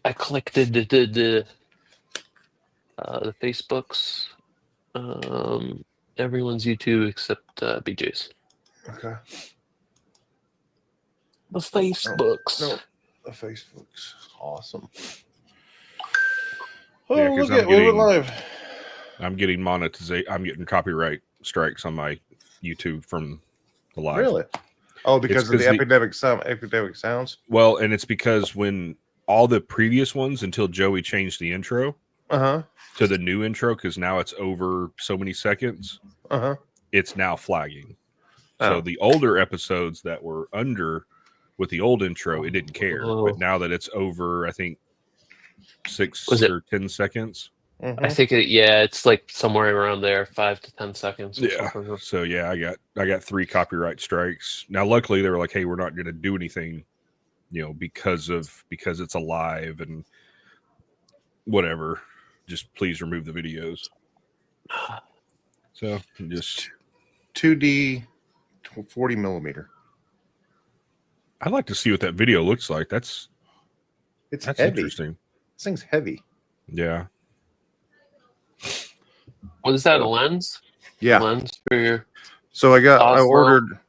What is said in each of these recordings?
I collected the Facebooks, everyone's YouTube except BJ's. Okay. The Facebooks. No, the Facebook's awesome. Yeah, Oh, 'cause look at we were live. I'm getting monetization. I'm getting copyright strikes on my YouTube from the live. Really? Oh, because It's of the 'cause epidemic sounds. Well, and it's because when all the previous ones until Joey changed the intro Uh-huh. to the new intro, because now it's over so many seconds, Uh-huh. it's now flagging. Oh. So the older episodes that were under with the old intro, it didn't care. Oh. But now that it's over, I think 6 Was it- or 10 seconds. Mhm. I think it's like somewhere around there, 5 to 10 seconds. Or Yeah. something. So yeah, I got 3 copyright strikes. Now, luckily, they were like, "Hey, we're not going to do anything, because it's a live and whatever. Just please remove the videos." So just 2D 40 millimeter. I'd like to see what that video looks like. That's It's heavy. interesting. This thing's heavy. Yeah. Was that a lens? Yeah. Lens for your. So I Osmo?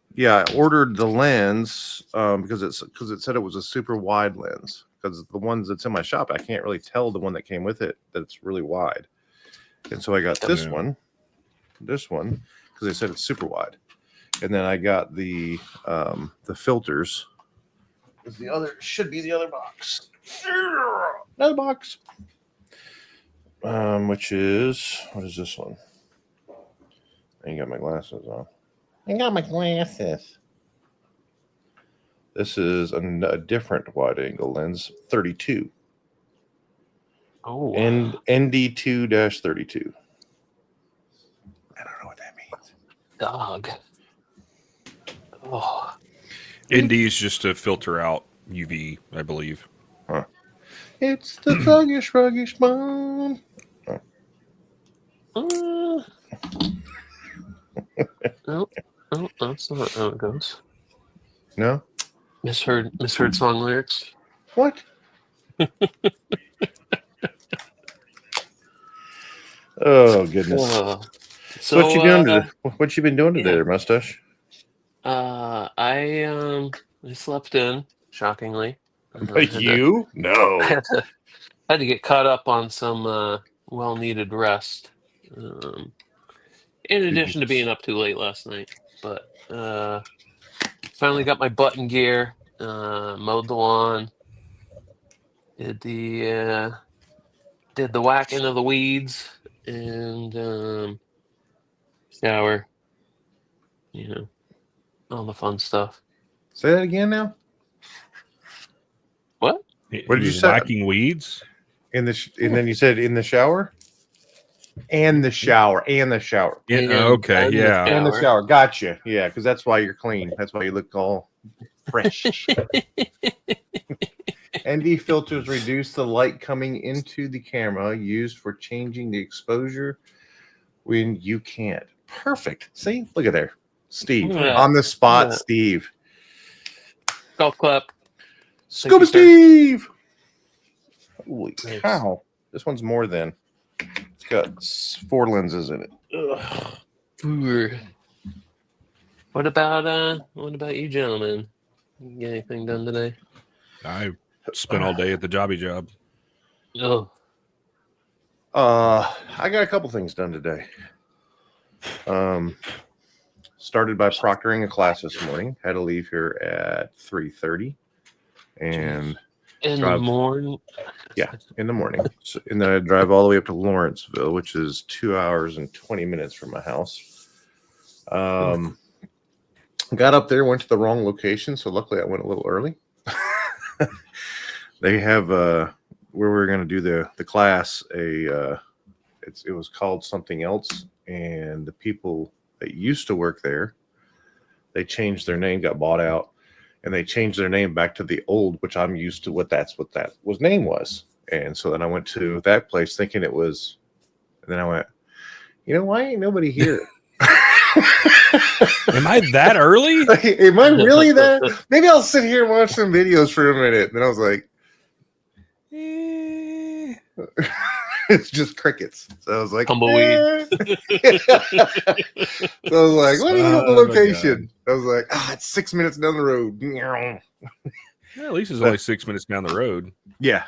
ordered the lens because it said it was a super wide lens. Because the ones that's in my shop, I can't really tell the one that came with it that's really wide. And so I got this Yeah. one, because they said it's super wide. And then I got the filters. The other should be the other box. Another box. Which is what is this one? I ain't got my glasses on. I got my glasses. This is a different wide angle lens, 32. Oh. And ND2-32. I don't know what that means. Dog. Oh. ND is just to filter out UV, I believe. It's the thuggish bone. No, that's not how it goes. No? Misheard song lyrics. What? Oh goodness. So what you doing today? What you been doing today, there, mustache? I slept in, shockingly. Like you? No. I had to get caught up on some well-needed rest. In addition to being up too late last night, but finally got my butt in gear. Mowed the lawn. Did the whacking of the weeds and shower. All the fun stuff. Say that again now. What? What did you say? Whacking weeds? And then you said in the shower? And the shower. Yeah, And okay, the yeah. And the shower. shower. Gotcha. Yeah, because that's why you're clean. That's why you look all fresh. ND filters reduce the light coming into the camera used for changing the exposure when you can't. Perfect. See? Look at there. Steve. Yeah. On the spot, Yeah. Steve. Golf clap. Scuba you, sir. Steve! Holy Nice. cow. This one's more than. It's got 4 lenses in it. Ugh. Ooh. What about you, gentlemen? You get anything done today? I spent all day at the jobby job. Oh, I got a couple things done today. Started by proctoring a class this morning. Had to leave here at 3:30, and in the Drive. morning. yeah, in the morning. So, and then I drive all the way up to Lawrenceville, which is 2 hours and 20 minutes from my house. Got up there, went to the wrong location, so luckily I went a little early. They have where we were going to do the class. It was called something else, and the people that used to work there, they changed their name, got bought out, and they changed their name back to the old, which I'm used to what that name was. And so then I went to that place thinking it was, and then I went, why ain't nobody here? Am I that early? Am I really that? Maybe I'll sit here and watch some videos for a minute. Then I was like, It's just crickets. So I was like, Tumbleweed. So I was like, let me know the Son of a location. I was like, it's 6 minutes down the road. Yeah, at least it's only 6 minutes down the road. Yeah.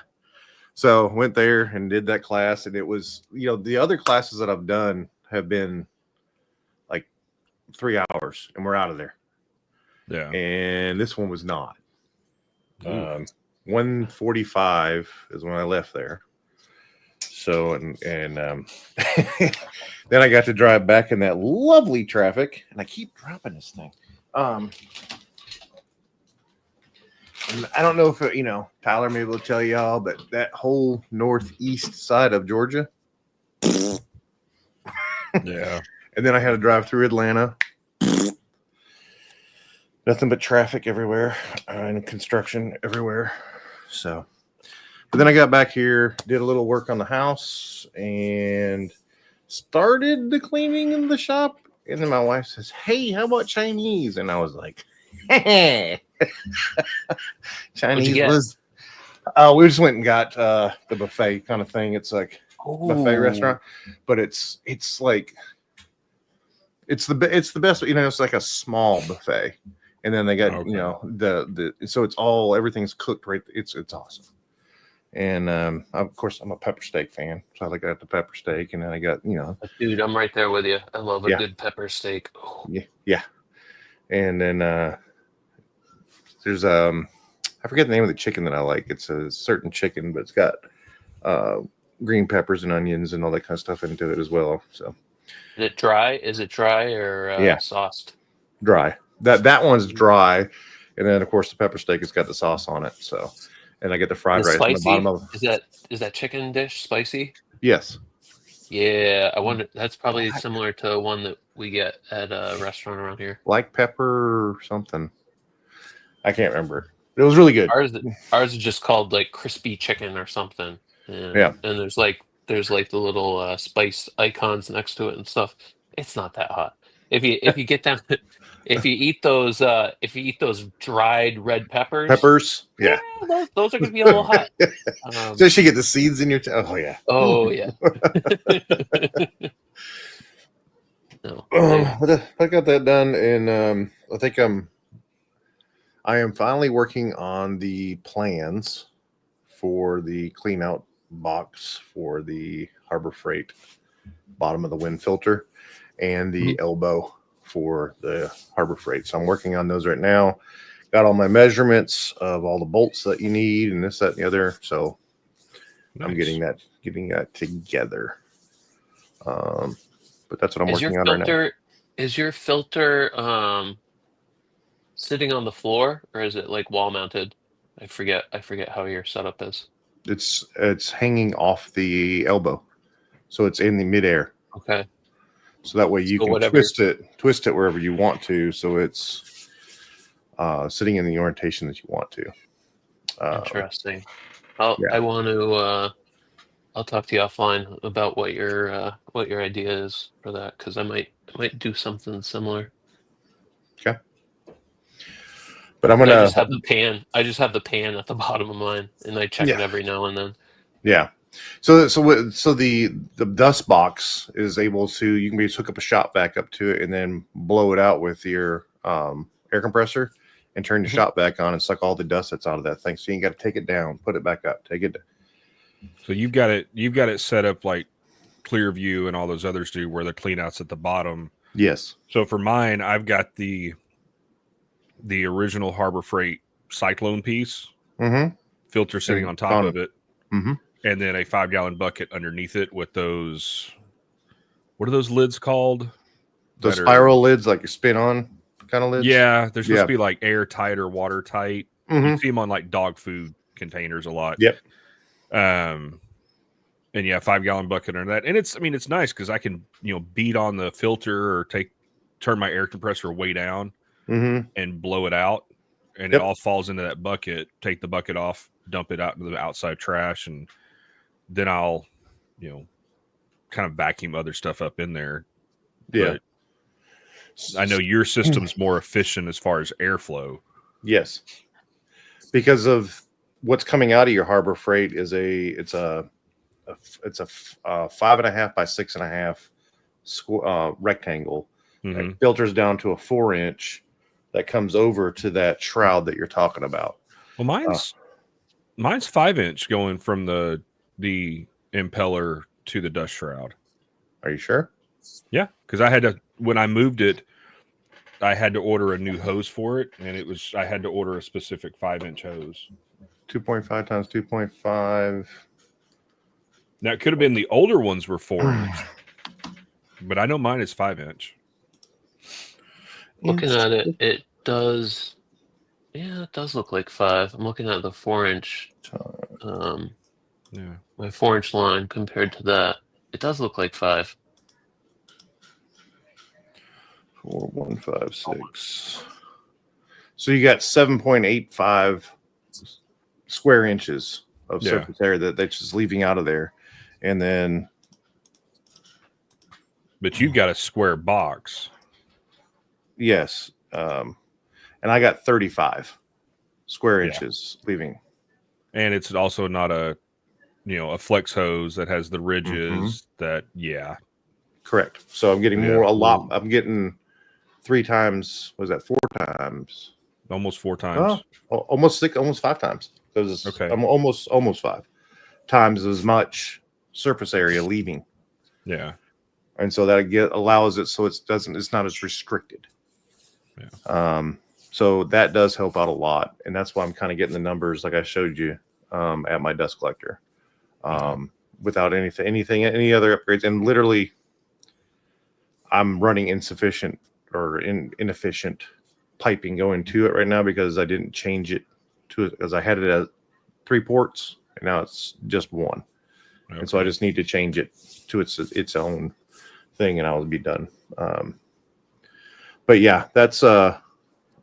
So went there and did that class, and it was, the other classes that I've done have been like 3 hours, and we're out of there. Yeah. And this one was not. Ooh. 1:45 is when I left there. So and then I got to drive back in that lovely traffic, and I keep dropping this thing. And I don't know if Tyler may be able to tell y'all, but that whole northeast side of Georgia. Yeah. And then I had to drive through Atlanta. Nothing but traffic everywhere and construction everywhere. So, but then I got back here, did a little work on the house, and started the cleaning in the shop. And then my wife says, "Hey, how about Chinese?" And I was like, "Hey." Chinese was. We just went and got the buffet kind of thing. It's like buffet restaurant, but it's like it's the best. It's like a small buffet, and then they got the so it's all everything's cooked right. It's awesome. And of course I'm a pepper steak fan, so I got the pepper steak, and then I got Dude, I'm right there with you. I love a Yeah. good pepper steak. Oh, yeah, and then there's I forget the name of the chicken that I like. It's a certain chicken, but it's got green peppers and onions and all that kind of stuff into it as well. So is it dry? Is it dry or Yeah. sauced? dry. That one's dry, and then of course the pepper steak has got the sauce on it. So, and I get the fried Is it rice on the spicy? bottom of. Is that chicken dish spicy? Yes. Yeah, I wonder. That's probably similar to one that we get at a restaurant around here. Black pepper or something. I can't remember. It was really good. Ours is just called like crispy chicken or something. And, Yeah. And there's like the little spice icons next to it and stuff. It's not that hot. If you get down, if you eat those dried red peppers, Yeah. those are gonna be a little hot. So she get the seeds in your. Oh yeah. Oh yeah. No. But I got that done, and I think I am finally working on the plans for the clean out box for the Harbor Freight bottom of the wind filter and the elbow for the Harbor Freight. So I'm working on those right now. Got all my measurements of all the bolts that you need and this, that, and the other. So I'm getting that together. But that's what I'm working on right now. Is your filter sitting on the floor, or is it like wall mounted? I forget how your setup is. It's hanging off the elbow, so it's in the midair. Okay. So that way you can twist it wherever you want to, so it's sitting in the orientation that you want to. Interesting. I'll talk to you offline about what your idea is for that, because I might do something similar. Okay. But I just have the pan. I just have the pan at the bottom of mine, and I check it every now and then. Yeah. So the dust box is able to, you can just hook up a shop vac up to it and then blow it out with your air compressor and turn the shop vac on and suck all the dust that's out of that thing. So you got to take it down, put it back up, take it down. So you've got it set up like Clearview and all those others do, where the clean out's at the bottom. Yes. So for mine, I've got the original Harbor Freight Cyclone piece, filter sitting on top of it, and then a 5-gallon bucket underneath it with those. What are those lids called? The spiral lids, like your spin on kind of lids. Yeah, they're supposed to be like airtight or watertight. You see them on like dog food containers a lot. Yep. And 5-gallon bucket under that, and it's nice because I can beat on the filter or turn my air compressor way down and blow it out, and it all falls into that bucket. Take the bucket off, dump it out into the outside trash, and then I'll kind of vacuum other stuff up in there. Yeah, but I know your system's more efficient as far as airflow. Yes, because of what's coming out of your Harbor Freight is it's a it's a 5.5 by 6.5 rectangle. Mhm. It filters down to a 4-inch that comes over to that shroud that you're talking about. Well, mine's 5-inch going from the impeller to the dust shroud. Are you sure? Yeah, because I had to, when I moved it, I had to order a new hose for it, and I had to order a specific 5-inch hose. 2.5 times 2.5. Now it could have been the older ones were 4-inch, but I know mine is 5-inch. Looking at it, it does look like 5. I'm looking at the 4-inch, Yeah. my 4-inch line compared to that. It does look like 5. 4156. So you got 7.85 square inches of Yeah. surface area that's just leaving out of there. And then, But you got a square box. yes. And I got 35 square Yeah. inches leaving. And it's also not a flex hose that has the ridges that, Correct. So I'm getting Yeah. I'm getting 3 times, was that 4 times? almost 4 times. Almost 5 times. Because Okay. I'm almost 5 times as much surface area leaving. Yeah. And so that allows it so it's not as restricted. Yeah. So that does help out a lot, and that's why I'm kind of getting the numbers like I showed you at my dust collector, without any other upgrades. And literally, I'm running insufficient or inefficient piping going to it right now because I didn't change it to it because I had it at 3 ports and now it's just 1. Okay. And so I just need to change it to its own thing, and I'll be done. But yeah, that's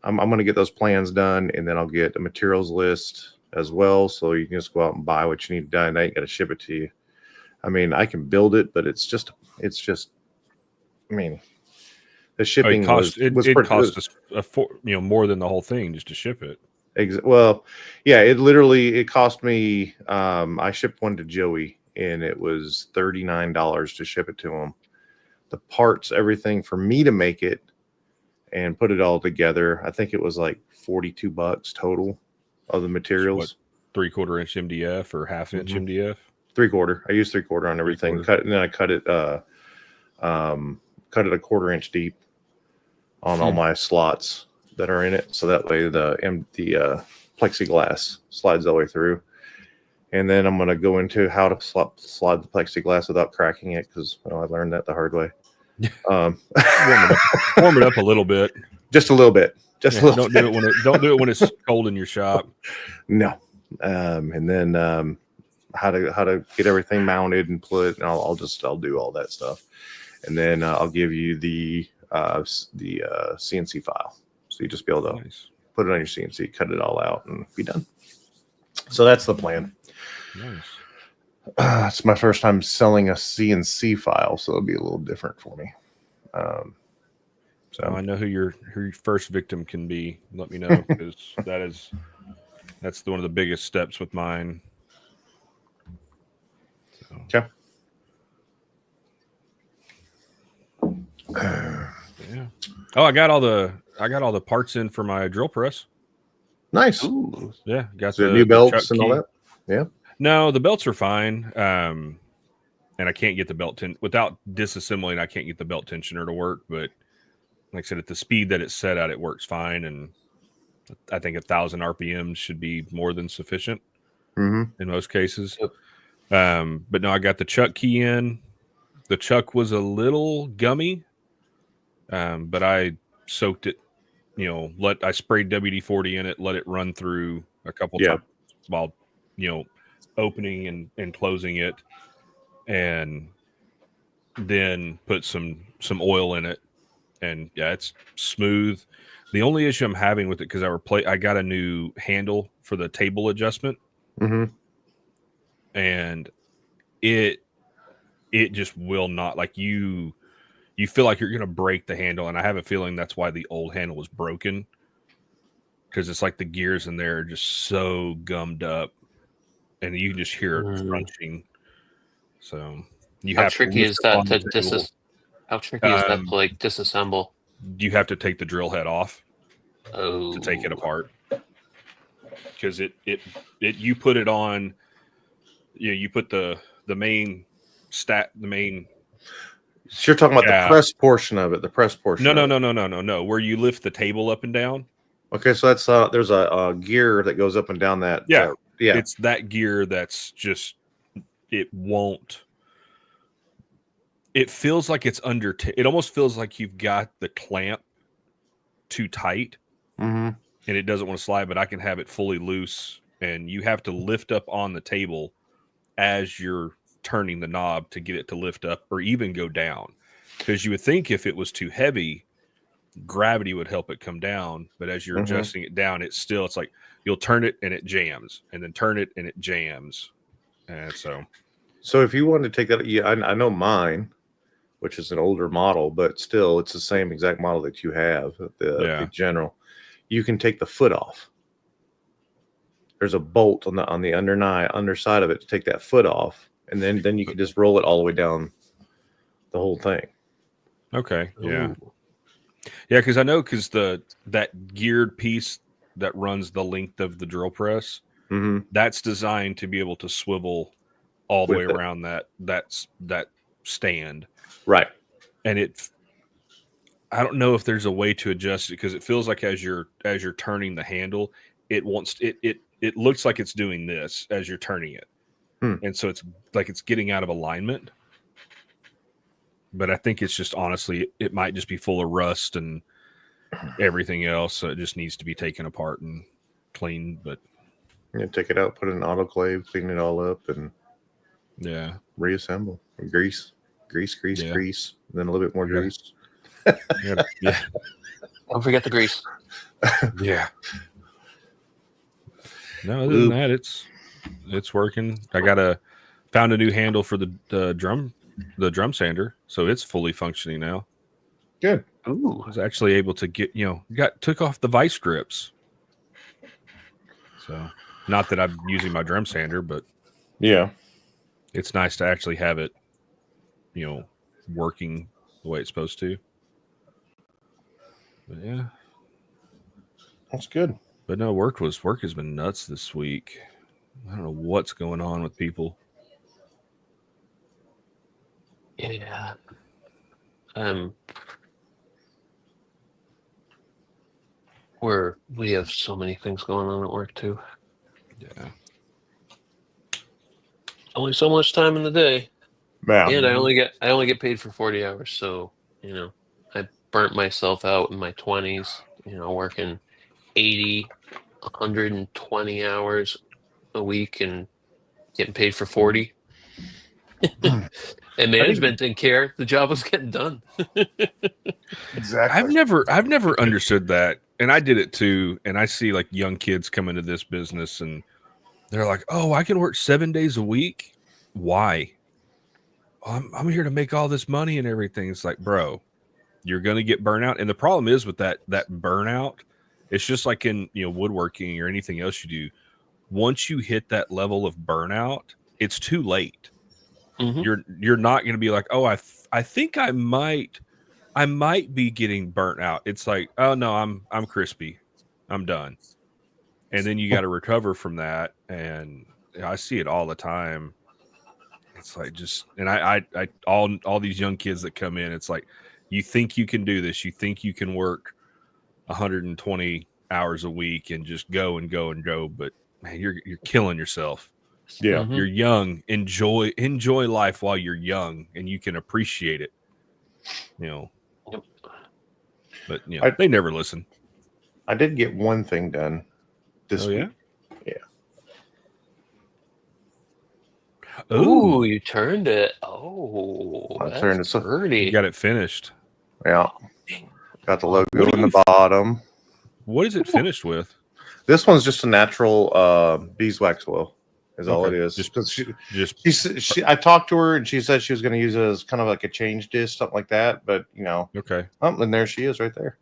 I'm going to get those plans done, and then I'll get a materials list as well, so you can just go out and buy what you need done. I ain't got to ship it to you. I mean, I can build it, but it's just. I mean, the shipping it cost us more than the whole thing just to ship it. Well, yeah, it cost me. I shipped one to Joey, and it was $39 to ship it to him. The parts, everything for me to make it and put it all together, I think it was like $42 total of the materials. So 3/4 inch MDF or 1/2 inch MDF? 3/4. I used 3/4 on everything. 3/4. And then I cut it 1/4 inch deep on all my slots that are in it, so that way the plexiglass slides all the way through. And then I'm going to go into how to slide the plexiglass without cracking it, because I learned that the hard way. Warm it up a little bit. Just a little bit. Just a little bit. Don't do it when it's cold in your shop. No. And then how to get everything mounted and put. And I'll do all that stuff, and then I'll give you the CNC file, so you just be able to put it on your CNC, cut it all out, and be done. So that's the plan. Nice. It's my first time selling a CNC file, so it'll be a little different for me. So I know who your first victim can be. Let me know, because that's one of the biggest steps with mine. So. Okay. Yeah. Oh, I got all the parts in for my drill press. Nice. Ooh. Yeah, got the new belts and all that. Yeah. No, the belts are fine. And I can't get the belt without disassembling. I can't get the belt tensioner to work. But like I said, at the speed that it's set at, it works fine. And I think 1,000 RPMs should be more than sufficient in most cases. Yep. But no, I got the chuck key in. The chuck was a little gummy, but I soaked it. I sprayed WD-40 in it, let it run through a couple times while opening and closing it, and then put some oil in it, and yeah, it's smooth. The only issue I'm having with it, because I got a new handle for the table adjustment, and it just will not, like, you feel like you're gonna break the handle, and I have a feeling that's why the old handle was broken, because it's like the gears in there are just so gummed up, and you can just hear it crunching. So you How have tricky lift is up that on to the table. How tricky is that Um, to like disassemble? You have to take the drill head off Oh, to take it apart, because it you put it on. You put the main the main. So you're talking about the shaft. press portion of it. The press portion. No. Where you lift the table up and down. Okay, so that's there's a gear that goes up and down that. Yeah. Yeah. It's that gear that's just it won't. It feels like it's under. It almost feels like you've got the clamp too tight, Mm-hmm. and it doesn't want to slide. But I can have it fully loose, and you have to lift up on the table as you're turning the knob to get it to lift up or even go down. Because you would think if it was too heavy, gravity would help it come down. But as you're Mhm. adjusting it down, it's like you'll turn it and it jams, and then turn it and it jams. And So if you wanted to take that, yeah, I know mine, which is an older model, but still it's the same exact model that you have, the General. You can take the foot off. There's a bolt on the underside of it to take that foot off, and then you can just roll it all the way down the whole thing. okay, yeah. Ooh. Yeah, because I know that geared piece that runs the length of the drill press, Mm-hmm. that's designed to be able to swivel all the way With it. around that stand. Right. And I don't know if there's a way to adjust it, because it feels like as you're turning the handle, it looks like it's doing this as you're turning it. And so it's like it's getting out of alignment. But I think it's just, honestly, it might just be full of rust and everything else. So it just needs to be taken apart and cleaned. But You take it out, put it in autoclave, clean it all up, and yeah, reassemble. Grease, Yeah. grease, and then a little bit more Yeah. grease. yeah, Don't forget the grease. yeah. No, other than that, it's working. Found a new handle for the drum sander, so it's fully functioning now. Good. Ooh. I was actually able to get took off the vice grips. So, not that I'm using my drum sander, but Yeah. it's nice to actually have it, working the way it's supposed to. But yeah, That's good. but no, work has been nuts this week. I don't know what's going on with people. Yeah. We have so many things going on at work too. Yeah. Only so much time in the day, Yeah. and I only get paid for 40 hours. So I burnt myself out in my 20s. Working 80, 120 hours a week and getting paid for 40. And management didn't care. The job was getting done. Exactly. I've never understood that, and I did it too. And I see like young kids come into this business, and they're like, "Oh, I can work 7 days a week. Why? I'm here to make all this money and everything." It's like, bro, you're gonna get burnout. And the problem is with that burnout, it's just like in woodworking or anything else you do. Once you hit that level of burnout, it's too late. Mhm. You're not going to be like, oh, I think I might be getting burnt out. It's like, oh no, I'm crispy, I'm done. And then you got to recover from that. And I see it all the time. It's like and I all these young kids that come in, it's like, you think you can do this, you think you can work 120 hours a week and just go and go and go, but man, you're killing yourself. Yeah. Mhm. You're young. Enjoy life while you're young, and you can appreciate it. Yep. But I- they never listen. I did get one thing done this week. Ooh, you turned it. Oh, I that's turned it. So, pretty. You got it finished. yeah. Got the logo What do in the you- bottom. What is it finished with? This one's just a natural beeswax oil. Is all it Okay. is. Just- 'Cause Just I talked to her and she said she was going to use it as kind of like a change dish, something like that. But okay. and there she is right there.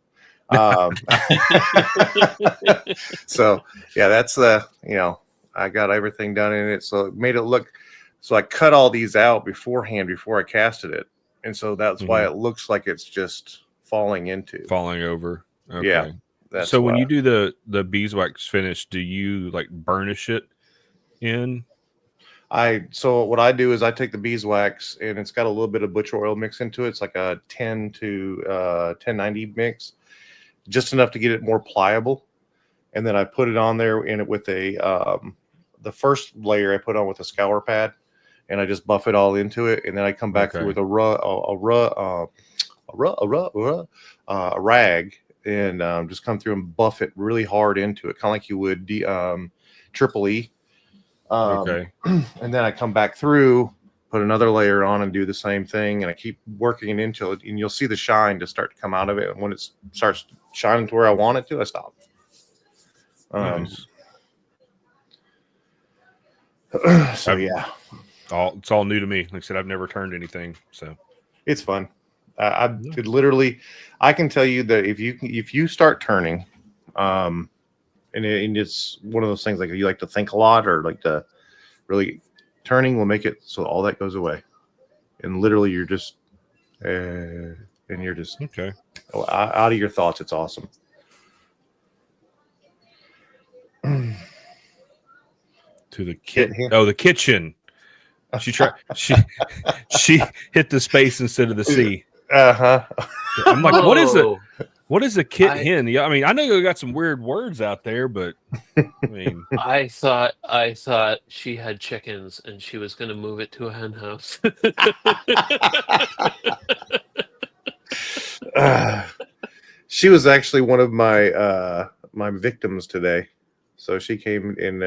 So yeah, that's I got everything done in it, so it made it look. So I cut all these out beforehand before I casted it. And so that's why Mhm. it looks like it's just falling into. Falling over. Okay. Yeah, that's So when why. you do the beeswax finish, do you like burnish it in? So what I do is I take the beeswax and it's got a little bit of butcher oil mix into it. It's like a 10 to 1090 mix, just enough to get it more pliable. And then I put it on there in it with the first layer I put on with a scour pad, and I just buff it all into it. And then I come back through with a rag and just come through and buff it really hard into it, kind of like you would triple E. Okay. And then I come back through, put another layer on, and do the same thing. And I keep working it into it, and you'll see the shine to start to come out of it. And when it starts shining to where I want it to, I stop. Nice. So yeah, It's all new to me. Like I said, I've never turned anything, so it's fun. I can tell you that if you start turning, and it's one of those things like if you like to think a lot or like to really turning will make it so all that goes away, and literally you're just and you're just okay. out of your thoughts. It's awesome. To the the kitchen. She tried. She hit the space instead of the C. I'm like, what is it? Whoa. What is a kit hen? Yeah, I mean, I know you got some weird words out there, but I mean, I thought she had chickens and she was going to move it to a hen house. She was actually one of my my victims today. So she came and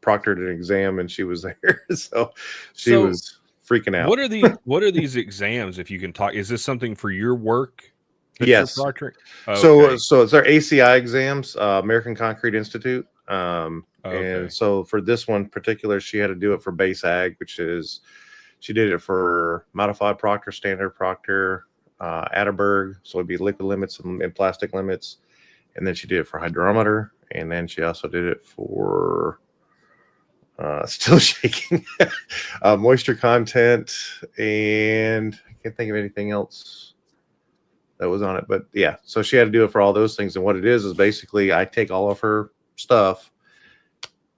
proctored an exam, and she was there. So she was freaking out. What are these exams? If you can talk, is this something for your work? Yes. Okay. So it's our ACI exams, American Concrete Institute. And so for this one particular, she had to do it for base ag, which is she did it for modified proctor, standard proctor, Atterberg. So it'd be liquid limits and plastic limits. And then she did it for hydrometer. And then she also did it for still shaking moisture content. And I can't think of anything else that was on it. But yeah, so she had to do it for all those things. And what it is basically I take all of her stuff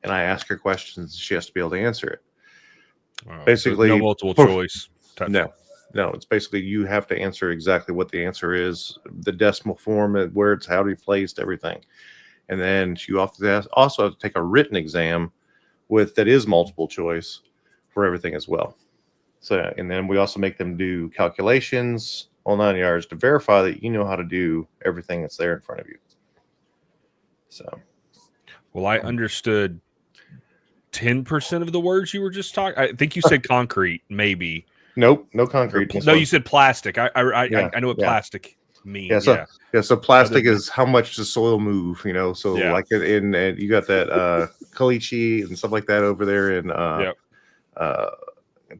and I ask her questions. She has to be able to answer it. Basically, no multiple choice. No, it's basically you have to answer exactly what the answer is, the decimal form, where it's how to be placed, everything. And then you also have to take a written exam that is multiple choice for everything as well. So, and then we also make them do calculations, all 9 yards, to verify that you know how to do everything that's there in front of you. So, well, I understood 10% of the words you were just talking. I think you said concrete, maybe. Nope, no concrete. No, you said plastic. I know what plastic means. So plastic is how much does soil move, so like in you got that caliche and stuff like that over there in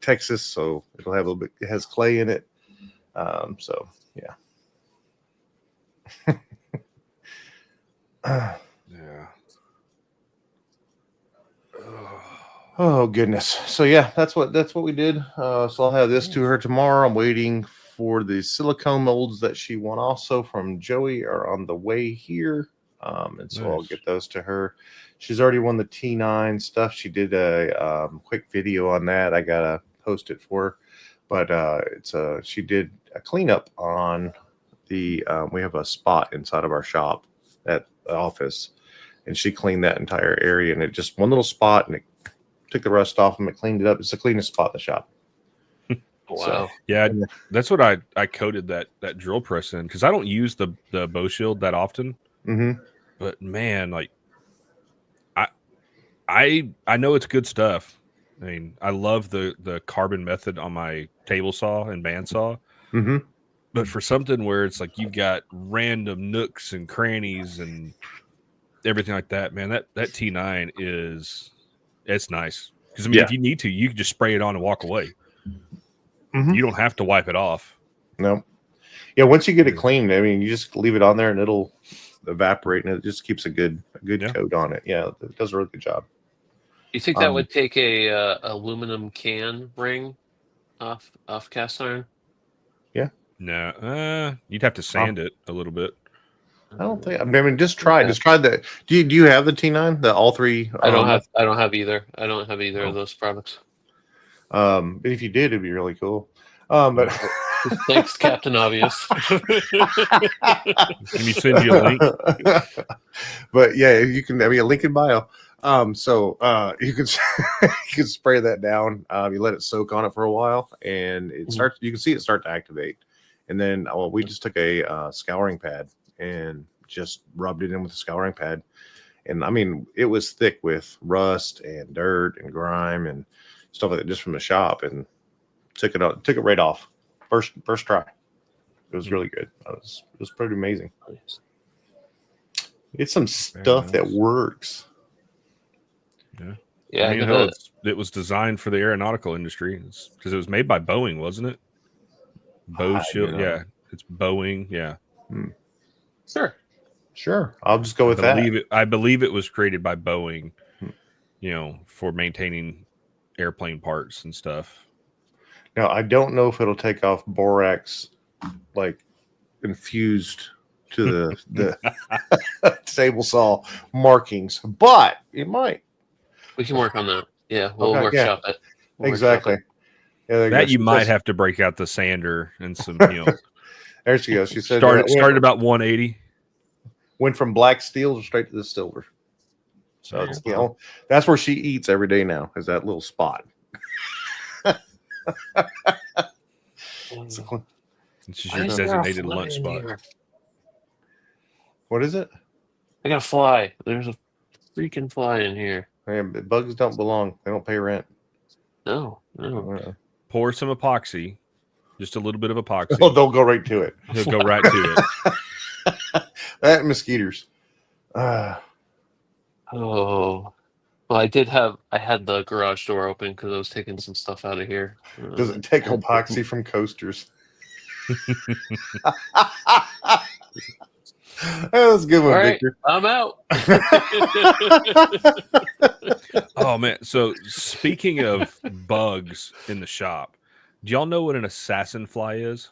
Texas, so it'll have a little bit, it has clay in it, so yeah. Oh goodness. So yeah, that's what we did. So I'll have this to her tomorrow. I'm waiting for the silicone molds that she won also from Joey are on the way here. And so I'll get those to her. She's already won the T9 stuff. She did a quick video on that. I gotta post it for her. But she did a cleanup on the we have a spot inside of our shop at the office, and she cleaned that entire area, and it just one little spot, and it took the rust off and it cleaned it up. It's the cleanest spot in the shop. Wow. So, yeah, that's what I coated that drill press in, because I don't use the Bow Shield that often. Mm-hmm. But man, like I know it's good stuff. I mean, I love the carbon method on my table saw and bandsaw. Mm-hmm. But for something where it's like you've got random nooks and crannies and everything like that, man, that T9 it's nice. Because I mean, if you need to, you can just spray it on and walk away. Mm-hmm. You don't have to wipe it off. No. Yeah, once you get it cleaned, I mean, you just leave it on there and it'll evaporate, and it just keeps a good coat on it. Yeah, it does a really good job. You think that Um, would take a aluminum can ring off cast iron? No, you'd have to sand it a little bit. I don't think. I mean, just try. Okay. Just try the. Do you have the T9? The all three? I don't have either. I don't have either Oh. of those products. But if you did, it'd be really cool. But Thanks, Captain Obvious. Can you send you a link? But yeah, you can. I mean, a link in bio. So you can you can spray that down. You let it soak on it for a while, and it starts. You can see it start to activate. And then we just took a scouring pad and just rubbed it in with the scouring pad. And I mean, it was thick with rust and dirt and grime and stuff like that just from the shop, and took it right off first try. It was really good. It was pretty amazing. It's some stuff that works. Yeah, I mean, it was designed for the aeronautical industry because it was made by Boeing, wasn't it? Shield, yeah, it's Boeing, yeah. Sure. I'll just go with that. I believe it was created by Boeing, for maintaining airplane parts and stuff. Now, I don't know if it'll take off borax like infused to the table saw markings, but it might. we can work on that. Yeah, we'll Okay, workshop it. Exactly. Yeah, That you might have to break out the sander and some, There she goes. She said started about 180. Went from black steel straight to the silver. So it's, that's where she eats every day now, is that little spot. So, This is your designated lunch spot. what is it? I got a fly. There's a freaking fly in here. Man, bugs don't belong. They don't pay rent. No. Pour some epoxy, just a little bit of epoxy. Oh, they'll go right to it. He'll go right to it. That and mosquitoes. Oh. Well, I had the garage door open because I was taking some stuff out of here. Does it take epoxy from coasters? That's a good one, All right, Victor. I'm out. Oh man! So speaking of bugs in the shop, do y'all know what an assassin fly is?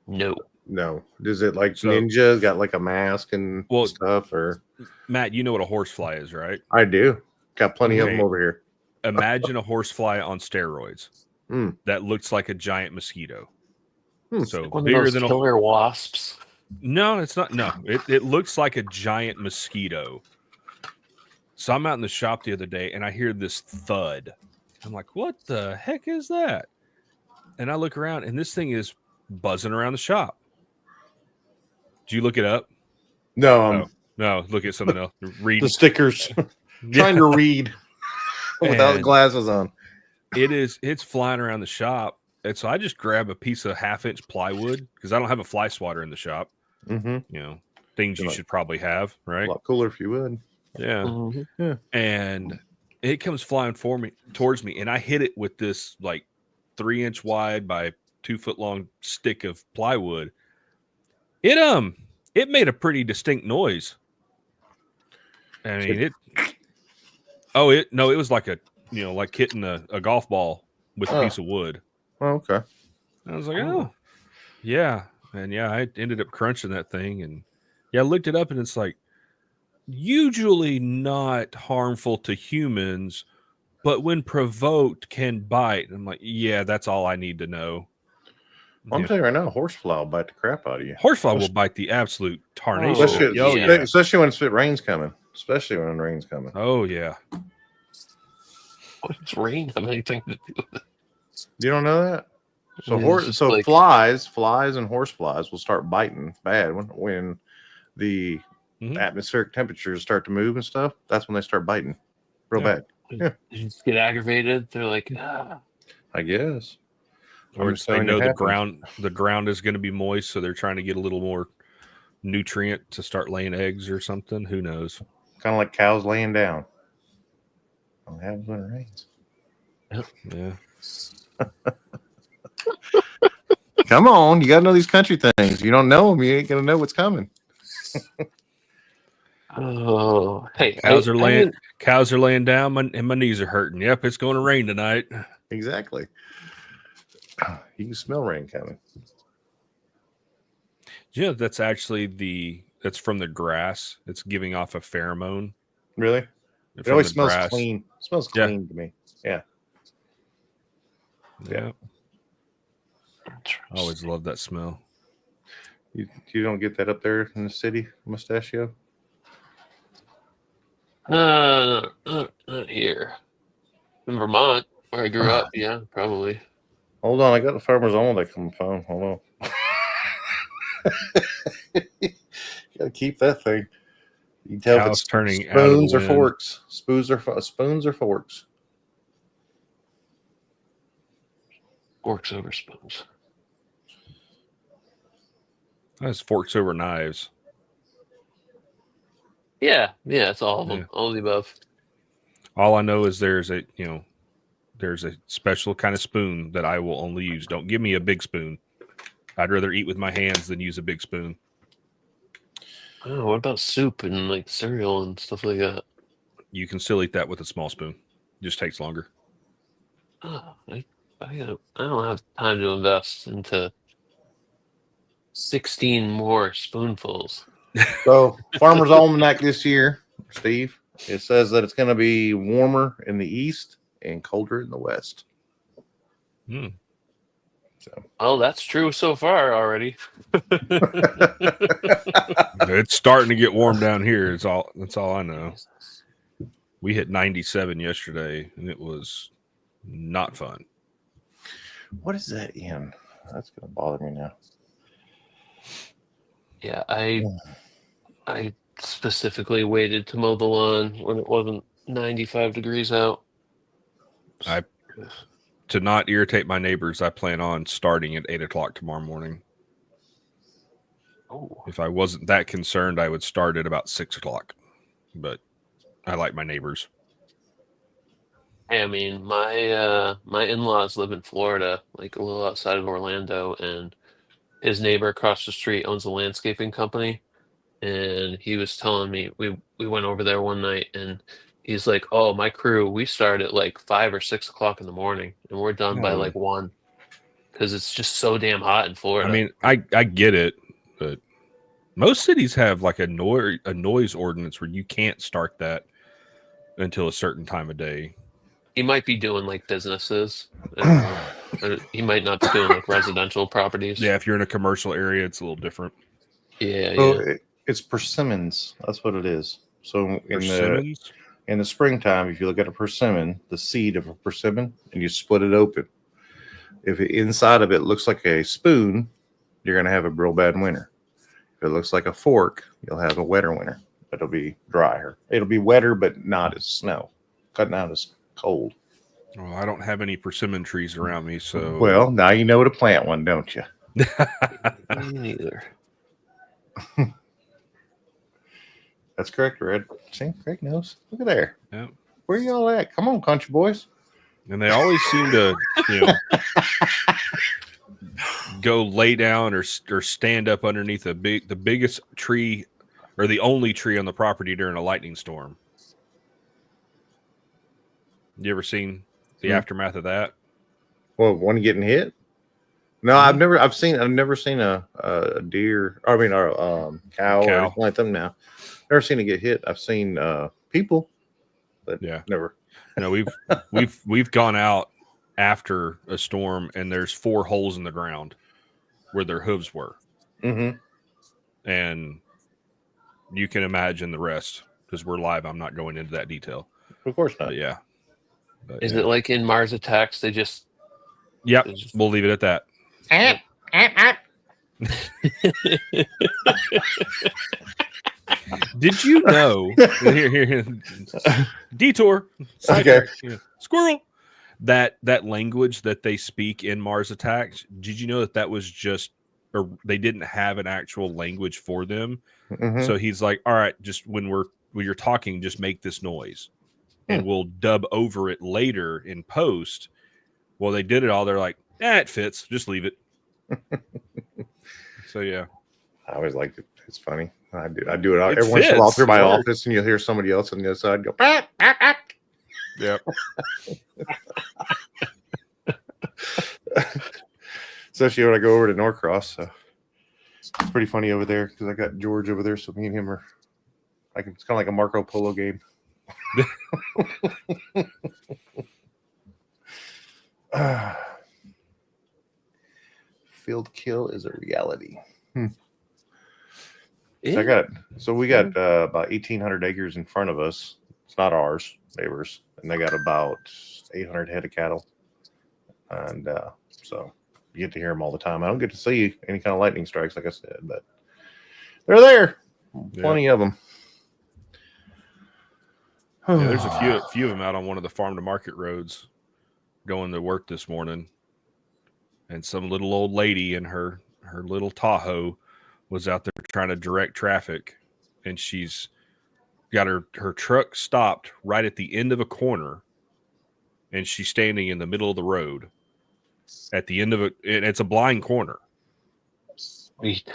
No. No. Does it like So- ninja got like a mask and Well- stuff? Or Matt, you know what a horsefly is, right? I do. Got plenty of Okay. them over here. Imagine a horsefly on steroids Hmm. that looks like a giant mosquito. Hmm. So One of bigger those than a killer wasps. No, it's not. No, it looks like a giant mosquito. So I'm out in the shop the other day and I hear this thud. I'm like, what the heck is that? And I look around and this thing is buzzing around the shop. Did you look it up? No, No, look at something else. Read. the stickers. Yeah. Trying to read without And glasses on. It's flying around the shop. And so I just grab a piece of 1/2-inch plywood because I don't have a fly swatter in the shop. Mm-hmm. Things you Right. should probably have, A right? lot cooler if you would. Yeah. Mhm. And it comes flying towards me, and I hit it with this like 3-inch wide by 2-foot long stick of plywood. It made a pretty distinct noise. I mean it was like like hitting a golf ball with a Oh. piece of wood. Oh, okay. I was like, oh yeah. And yeah, I ended up crunching that thing, and I looked it up, and it's like usually not harmful to humans, but when provoked can bite. And I'm like, yeah, that's all I need to know. I'm Yeah. telling you right now, horsefly will bite the crap out of you. Horsefly will bite the absolute tarnation. Oh, Especially, yeah. especially when rain's coming. Especially when rain's coming. Oh yeah. What does rain have anything to do with it? You don't know that? So Yeah, it's just like- flies and horseflies will start biting bad when the Mhm. atmospheric temperatures start to move and stuff. That's when they start biting real Yeah. bad. You just get aggravated. They're like, I guess. Or I'm it's they telling you know it the happens. ground is going to be moist, so they're trying to get a little more nutrient to start laying eggs or something. Who knows? Kind of like cows laying down. What happens when it rains? Yeah. Come on, you got to know these country things. You don't know them, you ain't gonna know what's coming. Oh, hey, Cows are laying. haven't- Cows are laying down, and my knees are hurting. Yep, it's going to rain tonight. Exactly. You can smell rain coming. You know, that's actually that's from the grass. It's giving off a pheromone. Really? It From always the smells grass. clean. It smells Yeah. clean to me. Yeah. Yeah, I always love that smell. You don't get that up there in the city, Mustachio? not here in Vermont, where I grew up. Yeah, probably. Hold on, I got the Farmer's Almanac on my phone. Hold on. You gotta keep that thing. You can tell if Cows it's turning out of the spoons or wind. forks. Spoons or forks. Forks over spoons. That's forks over knives. Yeah, it's all of them. Yeah. All of the above. All I know is there's a special kind of spoon that I will only use. Don't give me a big spoon. I'd rather eat with my hands than use a big spoon. Oh, what about soup and like cereal and stuff like that? You can still eat that with a small spoon. Just takes longer. Oh, I don't have time to invest into 16 more spoonfuls. So, Farmer's Almanac this year, Steve, it says that it's going to be warmer in the east and colder in the west. Hmm. So, Oh, that's true so far already. It's starting to get warm down here. That's all I know. We hit 97 yesterday, and it was not fun. what is that in? That's going to bother me now. Yeah, I specifically waited to mow the lawn when it wasn't 95 degrees out. To not irritate my neighbors, I plan on starting at 8 o'clock tomorrow morning. Oh, If I wasn't that concerned, I would start at about 6 o'clock. But I like my neighbors. I mean, my in-laws live in Florida, like a little outside of Orlando, and his neighbor across the street owns a landscaping company. And he was telling me we went over there one night, and he's like, "Oh, my crew, we start at like 5 or 6 o'clock in the morning, and we're done by Oh. like 1, because it's just so damn hot in Florida." I mean, I get it, but most cities have like a noise ordinance where you can't start that until a certain time of day. he might be doing like businesses. I don't know. He might not be doing like residential properties. Yeah, if you're in a commercial area, it's a little different. Yeah, So yeah. it's persimmons. That's what it is. So Persimmons? in the springtime, if you look at a persimmon, the seed of a persimmon, and you split it open, if inside of it looks like a spoon, you're going to have a real bad winter. If it looks like a fork, you'll have a wetter winter. It'll be drier. It'll be wetter, but not as snow. Not as cold. Well, I don't have any persimmon trees around me, so Well, now you know to plant one, don't you? Me neither. That's correct, Red. See, Craig knows. Look at there. Yeah. Where y'all at? Come on, country boys. And they always seem to, go lay down or stand up underneath the biggest tree or the only tree on the property during a lightning storm. You ever seen the aftermath of that? Well, one getting hit? No, I've never seen a deer. I mean, a cow or anything like them. Now, never seen it get hit. I've seen people, but never. No, we've gone out after a storm, and there's 4 holes in the ground where their hooves were, and you can imagine the rest because we're live. I'm not going into that detail. Of course not. But yeah. Is it like in Mars Attacks? They just. Yep. We'll leave it at that. Did you know? Here, detour. Okay. Squirrel. That language that they speak in Mars Attacks. Did you know that was just, or they didn't have an actual language for them? So he's like, all right, just when you're talking, just make this noise, and we'll dub over it later in post. Well, they did it all. They're like, it fits. Just leave it. So yeah. I always liked it. It's funny. I do it It every once in a while fits. through my It works. office, and you'll hear somebody else on the other side go, "Pat, pat, pat." Yep. Especially when I go over to Norcross. So it's pretty funny over there because I got George over there, so me and him are like, it's kind of like a Marco Polo game. Field kill is a reality. Yeah. So we got about 1,800 acres in front of us. It's not ours, neighbors, and they got about 800 head of cattle. And so you get to hear them all the time. I don't get to see any kind of lightning strikes, like I said, but they're there. Plenty of them. Yeah, there's a few of them out on one of the farm to market roads going to work this morning. And some little old lady in her little Tahoe was out there trying to direct traffic, and she's got her truck stopped right at the end of a corner, and she's standing in the middle of the road at the end of it, and it's a blind corner. Sweet.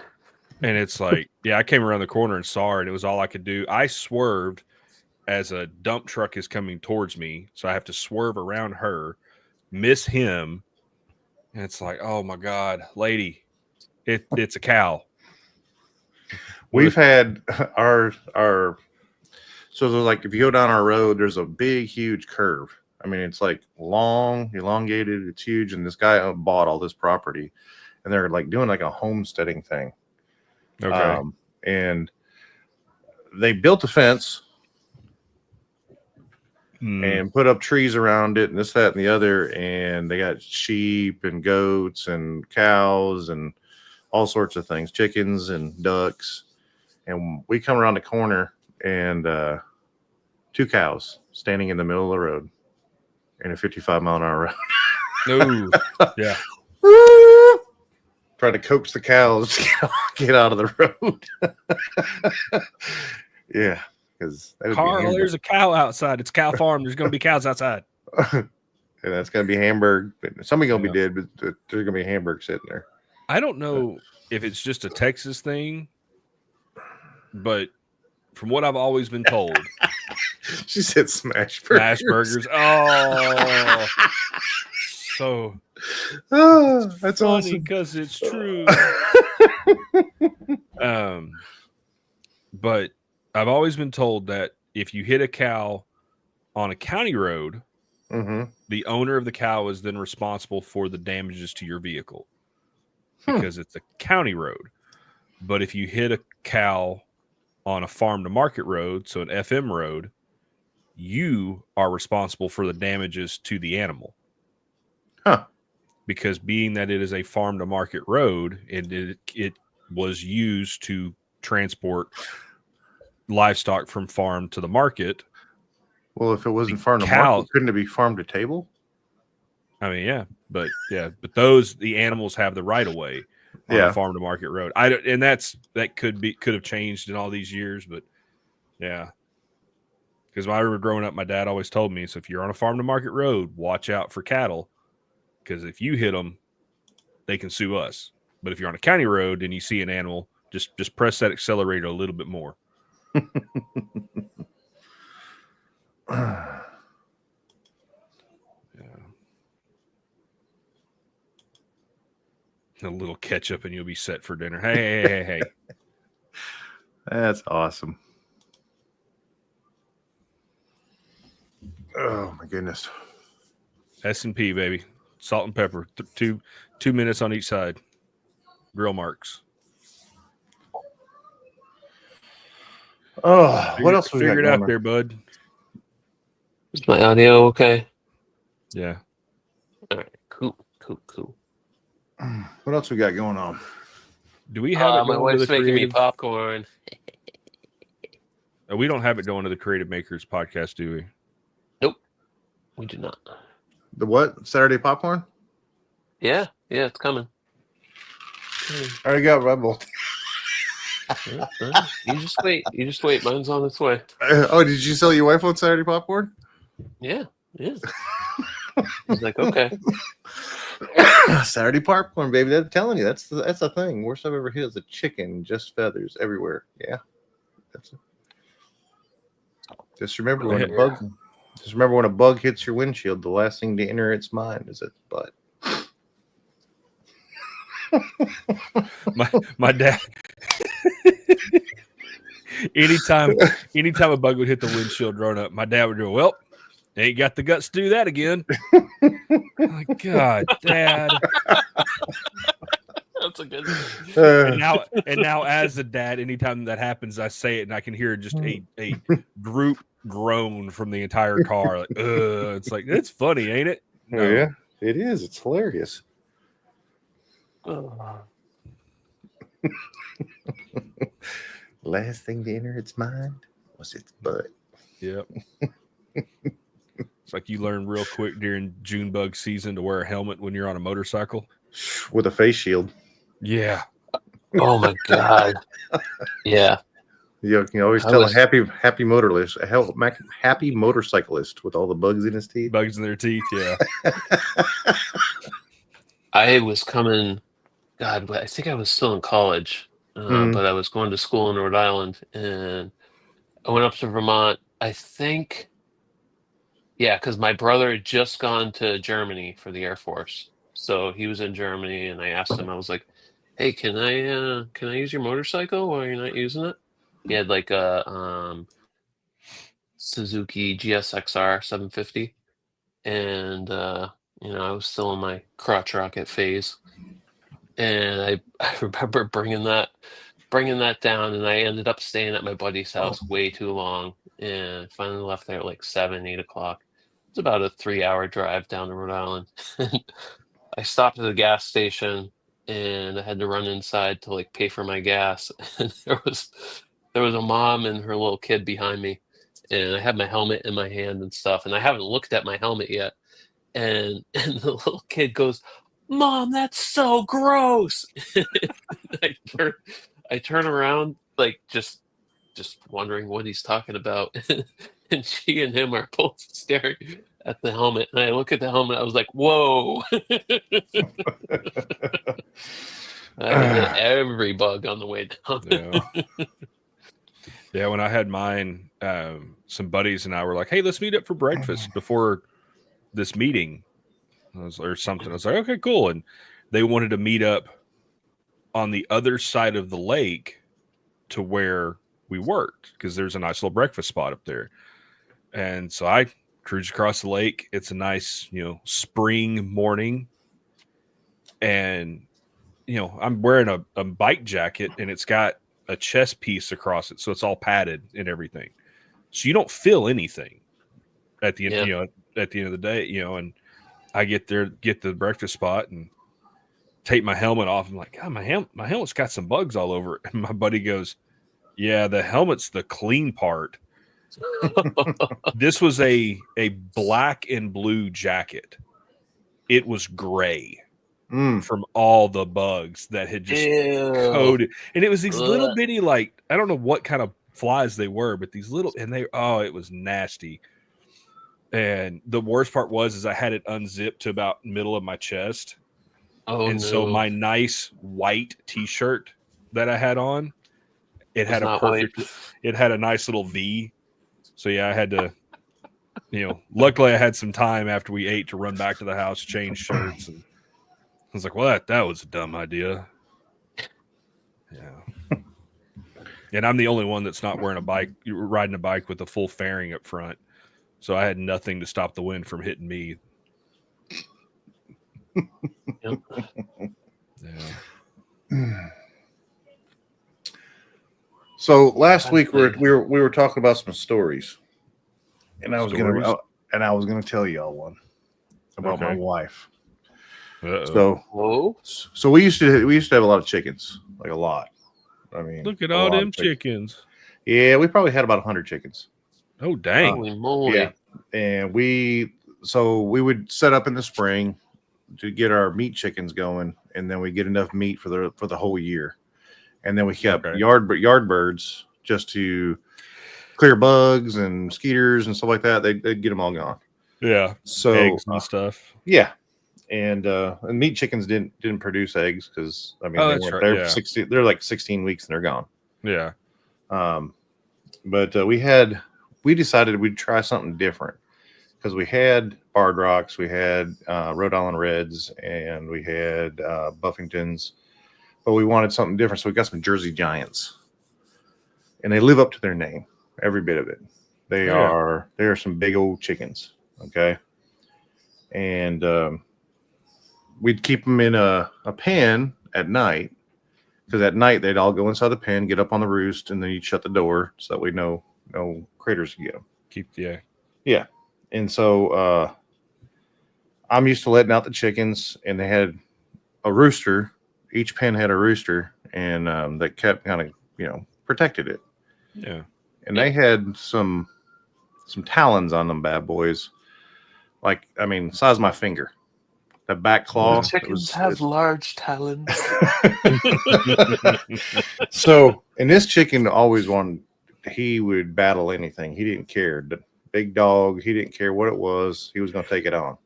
And it's like, yeah, I came around the corner and saw her, and it was all I could do. I swerved as a dump truck is coming towards me, so I have to swerve around her, miss him, and it's like, oh my God, lady, it's a cow. We've had our so there's like, if you go down our road, there's a big, huge curve. I mean, it's like long, elongated, it's huge, and this guy bought all this property, and they're like doing like a homesteading thing. Okay. And they built a fence Hmm. and put up trees around it and this, that, and the other. And they got sheep and goats and cows and all sorts of things, chickens and ducks. And we come around the corner and 2 cows standing in the middle of the road in a 55-mile-an-hour road. No. Yeah. Trying to coax the cows to get out of the road. Yeah. Because Carl, there's a cow outside. It's a cow farm. There's going to be cows outside. And that's going to be Hamburg. Somebody's going to be dead, but there's going to be Hamburg sitting there. I don't know if it's just a Texas thing, but from what I've always been told, She said smash burgers. smash burgers. Oh, so Oh, that's funny awesome. because it's true. But I've always been told that if you hit a cow on a county road, Mm-hmm. the owner of the cow is then responsible for the damages to your vehicle because it's a county road. But if you hit a cow on a farm to market road, so an FM road, you are responsible for the damages to the animal. Huh. Because being that it is a farm to market road and it was used to transport livestock from farm to the market. Well, if it wasn't The farm to cow- market, couldn't it be farm to table? I mean, yeah, but the animals have the right of way on Yeah. a farm to market road. That could have changed in all these years, but yeah. Because when I remember growing up, my dad always told me, so if you're on a farm to market road, watch out for cattle, because if you hit them, they can sue us. But if you're on a county road and you see an animal, just press that accelerator a little bit more. A little ketchup and you'll be set for dinner. Hey. That's awesome. Oh my goodness. S&P, baby. Salt and pepper. 2 minutes on each side. Grill marks. Oh, what else we got Figure it going out on? there, bud. Is my audio okay? Yeah. All right. Cool. What else we got going on? Do we have it My going to the wife's making me creative? popcorn. We don't have it going to the Creative Makers podcast, do we? We do not. The what? Saturday popcorn? Yeah, it's coming. I already got Red Bull. You just wait. Mine's on its way. Oh, did you sell your wife on Saturday popcorn? Yeah. He's like, okay. Saturday popcorn, baby. I'm telling you, that's the thing. Worst I've ever hit is a chicken, just feathers everywhere. Yeah. That's it. Just remember Go when a ahead. bug. Just remember when a bug hits your windshield, the last thing to enter its mind is its butt. My dad. anytime a bug would hit the windshield growing up, my dad would go, "Well, ain't got the guts to do that again." I'm like, God, Dad. That's a good. And now, as a dad, anytime that happens, I say it, and I can hear just a group groan from the entire car. Like, it's like, it's funny, ain't it? Oh, yeah, it is. It's hilarious. Oh. Last thing to enter its mind was its butt. Yep. It's like you learn real quick during June bug season to wear a helmet when you're on a motorcycle. With a face shield. Yeah. Oh my god. Yeah. You can always I tell was- a happy happy motorcyclist with all the bugs in his teeth. Bugs in their teeth. Yeah. I was coming. God, I think I was still in college, Mhm. but I was going to school in Rhode Island, and I went up to Vermont. I think, yeah, because my brother had just gone to Germany for the Air Force, so he was in Germany, and I asked him. I was like, "Hey, can I use your motorcycle while you're not using it?" He had like a Suzuki GSXR 750, and I was still in my crotch rocket phase, and I remember bringing that down, and I ended up staying at my buddy's house way too long, and finally left there at like 7-8 o'clock. It's about a 3-hour drive down to Rhode Island. I stopped at a gas station, and I had to run inside to like pay for my gas, and there was a mom and her little kid behind me, and I had my helmet in my hand and stuff, and I haven't looked at my helmet yet, and the little kid goes, "Mom, that's so gross." I turn around, like just wondering what he's talking about, and she and him are both staring at the helmet, and I look at the helmet. I was like, "Whoa!" I hit every bug on the way down. Yeah. Yeah, when I had mine, some buddies and I were like, "Hey, let's meet up for breakfast before this meeting," or something. I was like, "Okay, cool." And they wanted to meet up on the other side of the lake to where we worked because there's a nice little breakfast spot up there. And so I cruised across the lake. It's a nice, spring morning, and I'm wearing a bike jacket, and it's got a chest piece across it, so it's all padded and everything. So you don't feel anything at the end, Yeah. at the end of the day, and I get there, get to the breakfast spot, and take my helmet off. I'm like, God, my helmet's got some bugs all over it. And my buddy goes, "Yeah, the helmet's the clean part." This was a black and blue jacket. It was gray from all the bugs that had just Ew. coated, and it was these little Ugh. bitty, like, I don't know what kind of flies they were, but these little, and it was nasty. And the worst part was I had it unzipped to about middle of my chest. Oh, And so no. my nice white t-shirt that I had on, it Was had not white. it had a nice little V. So yeah, I had to, luckily I had some time after we ate to run back to the house, change shirts, and I was like, well, that was a dumb idea. Yeah. And I'm the only one that's not riding a bike with a full fairing up front. So I had nothing to stop the wind from hitting me. Yep. Yeah. So last week we were talking about some stories, and I was Stories? gonna tell y'all one about my Okay. wife. Uh-oh. Whoa. So we used to have a lot of chickens, like a lot. I mean, Look at a all lot of them chickens. Yeah, we probably had about 100 chickens. Oh, dang. Holy moly. Yeah, and we would set up in the spring to get our meat chickens going, and then we get enough meat for the whole year, and then we kept Okay. yard birds just to clear bugs and mosquitoes and stuff like that. They'd get them all gone. Yeah. So Eggs and stuff. yeah, and meat chickens didn't produce eggs because Oh, they that's weren't right, there yeah. for 16. They're like 16 weeks and they're gone. Yeah. But we decided we'd try something different because we had Barred Rocks, we had Rhode Island Reds, and we had Buffingtons, but we wanted something different. So we got some Jersey Giants, and they live up to their name, every bit of it. They are some big old chickens, okay? And we'd keep them in a pen at night, because at night they'd all go inside the pen, get up on the roost, and then you'd shut the door so that way no critters could get them. Yeah. And so I'm used to letting out the chickens, and they had a rooster. Each pen had a rooster, and that kept kind of protected it. Yeah. And they had some talons on them bad boys, like size of my finger. The back claw. Chickens have large talons. So, and this chicken always he would battle anything. He didn't care. The big dog, he didn't care what it was. He was going to take it on.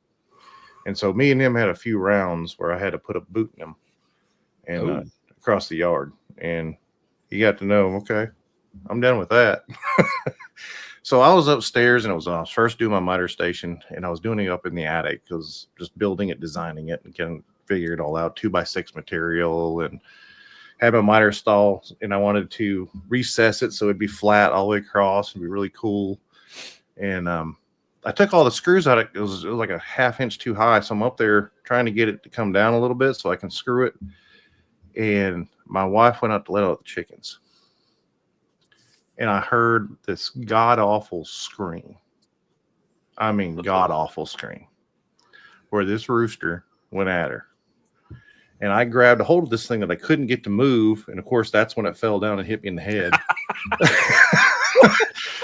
And so me and him had a few rounds where I had to put a boot in him and across the yard. And he got to know, okay, I'm done with that. So I was upstairs, and it was when I was first doing my miter station, and I was doing it up in the attic because just building it, designing it, and kind of figure it all out, 2x6 material, and had my miter stall, and I wanted to recess it so it'd be flat all the way across and be really cool. And I took all the screws out. It was like a 1/2 inch too high, so I'm up there trying to get it to come down a little bit so I can screw it. And my wife went out to let out the chickens. And I heard this god-awful scream. I mean, god-awful scream. Where this rooster went at her. And I grabbed a hold of this thing that I couldn't get to move. And, of course, that's when it fell down and hit me in the head.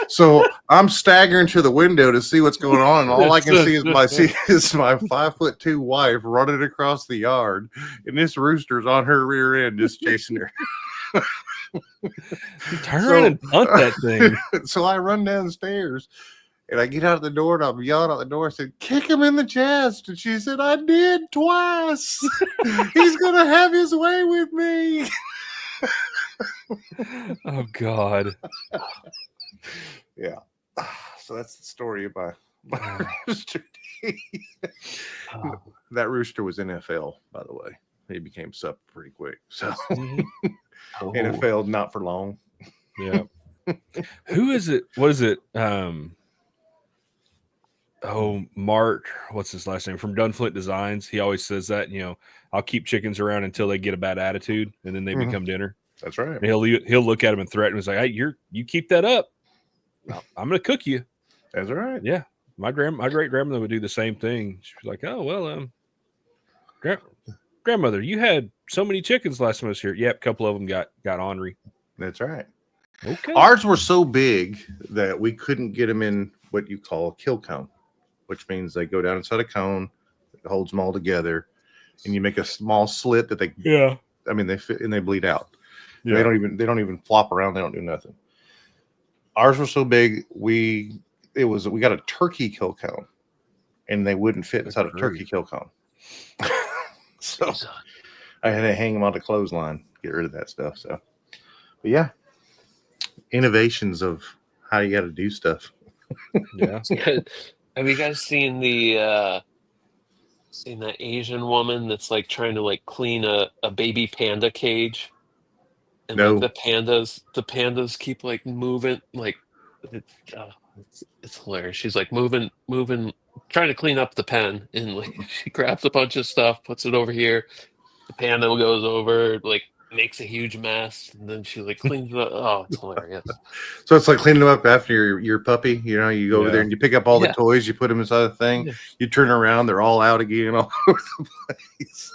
So I'm staggering to the window to see what's going on. And all I can see is my 5'2" wife running across the yard. And this rooster's on her rear end just chasing her. Turn around and punt that thing. So I run downstairs and I get out the door, and I'm yelling out the door. I said, "Kick him in the chest." And she said, "I did twice. He's going to have his way with me." Oh, God. Yeah. So that's the story of my rooster. That rooster was NFL, by the way. He became sup pretty quick. So NFL, not for long. Yeah. Who is it? What is it? Mart, what's his last name? From Dunflint Designs. He always says that, I'll keep chickens around until they get a bad attitude, and then they become dinner. That's right. And he'll look at him and threaten. He's like, "Hey, you keep that up, I'm gonna cook you." That's right. Yeah. My great grandmother would do the same thing. She was like, "Oh, well, grandmother, you had so many chickens last time I was here." Yep, a couple of them got ornery. That's right. Okay. Ours were so big that we couldn't get them in what you call a kill cone, which means they go down inside a cone, it holds them all together, and you make a small slit that they they fit and they bleed out. Yeah. They don't even flop around, they don't do nothing. Ours were so big, we got a turkey kill cone, and they wouldn't fit inside a turkey kill cone. So I had to hang them on the clothesline, get rid of that stuff. So, but yeah, innovations of how you got to do stuff. Yeah. Have you guys seen that Asian woman that's like trying to like clean a baby panda cage? And no. Like the pandas keep like moving, like it's hilarious. She's like moving, trying to clean up the pen, and like she grabs a bunch of stuff, puts it over here. The panda goes over, like makes a huge mess, and then she like cleans it up. Oh, it's hilarious. So it's like cleaning them up after your puppy. You go over there and you pick up all the toys, you put them inside the thing, you turn around, they're all out again, all over the place.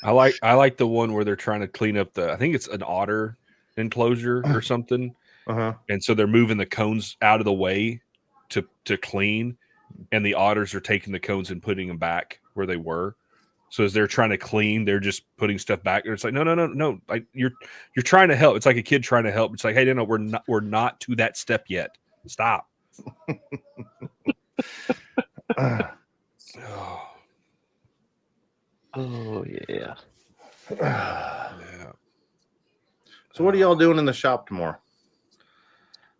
I like the one where they're trying to clean up I think it's an otter enclosure or something. And so they're moving the cones out of the way to clean, and the otters are taking the cones and putting them back where they were. So as they're trying to clean, they're just putting stuff back. It's like, no. Like you're trying to help. It's like a kid trying to help. It's like, hey, no, we're not to that step yet. Stop. Oh yeah. So what are y'all doing in the shop tomorrow?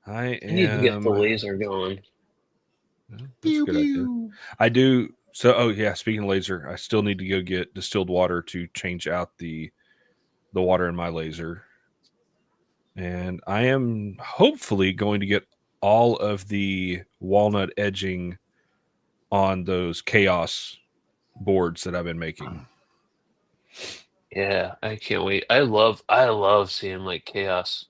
I I need to get the am. laser going. Well, that's a good idea. I do. So, oh yeah. Speaking of laser, I still need to go get distilled water to change out the water in my laser, and I am hopefully going to get all of the walnut edging on those chaos boards that I've been making. Yeah, I can't wait. I love seeing like chaos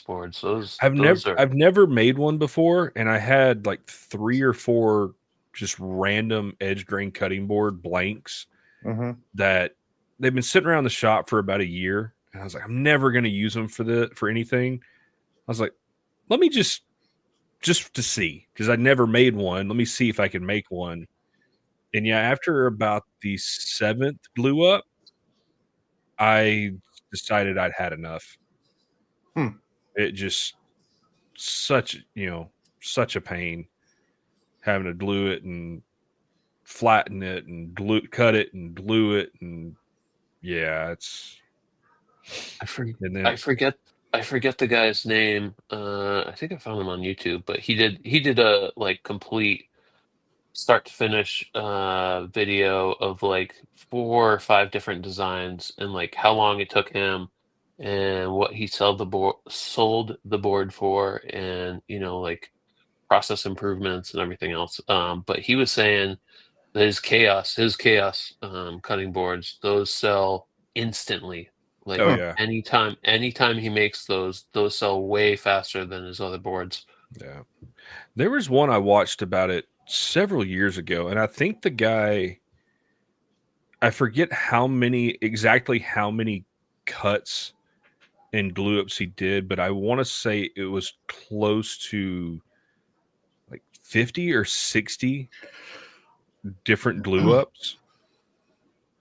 boards. Those are I've never made one before, and I had like 3 or 4 just random edge grain cutting board blanks Mm-hmm. that they've been sitting around the shop for about a year, and I was like, I'm never going to use them for anything. I was like, let me just to see, because I never made one. Let me see if I can make one. And yeah, after about the 7th blew up, I decided I'd had enough. Hmm. It just such a pain having to glue it and flatten it and cut it and glue it, and yeah, it's I for, and then I forget the guy's name. I think I found him on YouTube, but he did a like complete start to finish video of like 4 or 5 different designs and like how long it took him and what he sold the board for, and like process improvements and everything else. But he was saying that his chaos cutting boards, those sell instantly. Like oh yeah, anytime he makes those sell way faster than his other boards. yeah. There was one I watched about it several years ago, and I think the guy, I forget exactly how many cuts and glue ups he did, but I want to say it was close to like 50 or 60 different glue ups.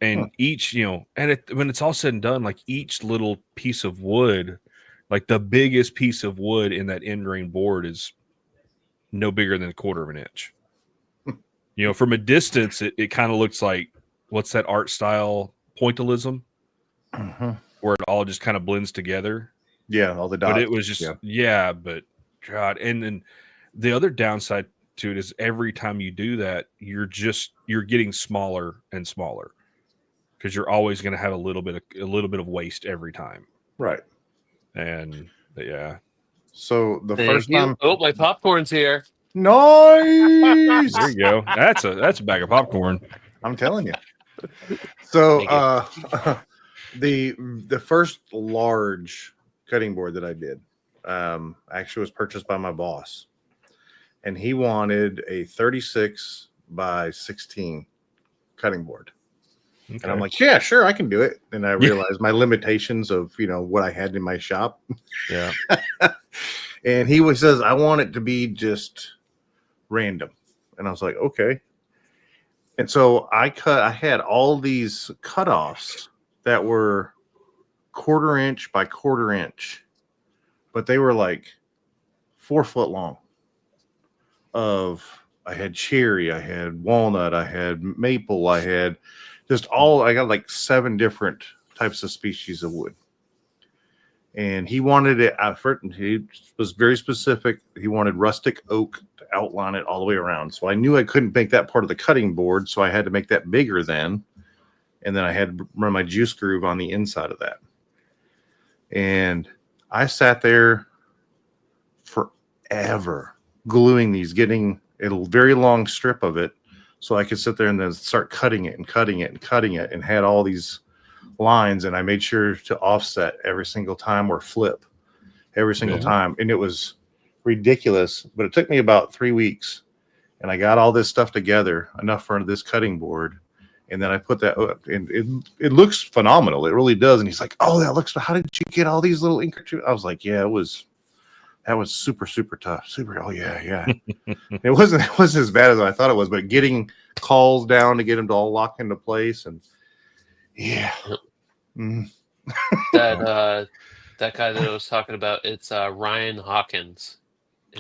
And each, when it's all said and done, like each little piece of wood, like the biggest piece of wood in that end grain board is no bigger than 1/4 of an inch. From a distance, it kind of looks like, what's that art style, pointillism, Mm-hmm. where it all just kind of blends together. Yeah, all the dots. But it was just, but God. And then the other downside to it is every time you do that, you're getting smaller and smaller, because you're always going to have a little bit of waste every time. Right. And yeah. So the Thank first you. time, Oh, my popcorn's here. nice. There you go. That's a bag of popcorn. I'm telling you. So Thank the first large cutting board that I did actually was purchased by my boss, and he wanted a 36 by 16 cutting board. Okay. And I'm like, yeah, sure, I can do it. And I realized my limitations of what I had in my shop. Yeah. And he says, I want it to be just random. And I was like, okay. And so I had all these cutoffs that were 1/4 inch by 1/4 inch, but they were like 4 foot long. I had cherry, I had walnut, I had maple, I had I got like 7 different types of species of wood. And he wanted it he was very specific. He wanted rustic oak to outline it all the way around. So I knew I couldn't make that part of the cutting board, so I had to make that bigger then. And then I had to run my juice groove on the inside of that. And I sat there forever gluing these, getting a very long strip of it so I could sit there and then start cutting it and cutting it and cutting it, and had all these lines, and I made sure to offset every single time or flip every single time. And it was ridiculous, but it took me about 3 weeks, and I got all this stuff together enough for this cutting board. And then I put that up, and it looks phenomenal. It really does. And he's like, oh, how did you get all these little ink? I was like, yeah, that was super, super tough. Oh yeah. It wasn't as bad as I thought it was, but getting calls down to get them to all lock into place, and yeah. Mm. that guy that I was talking about, it's Ryan Hawkins.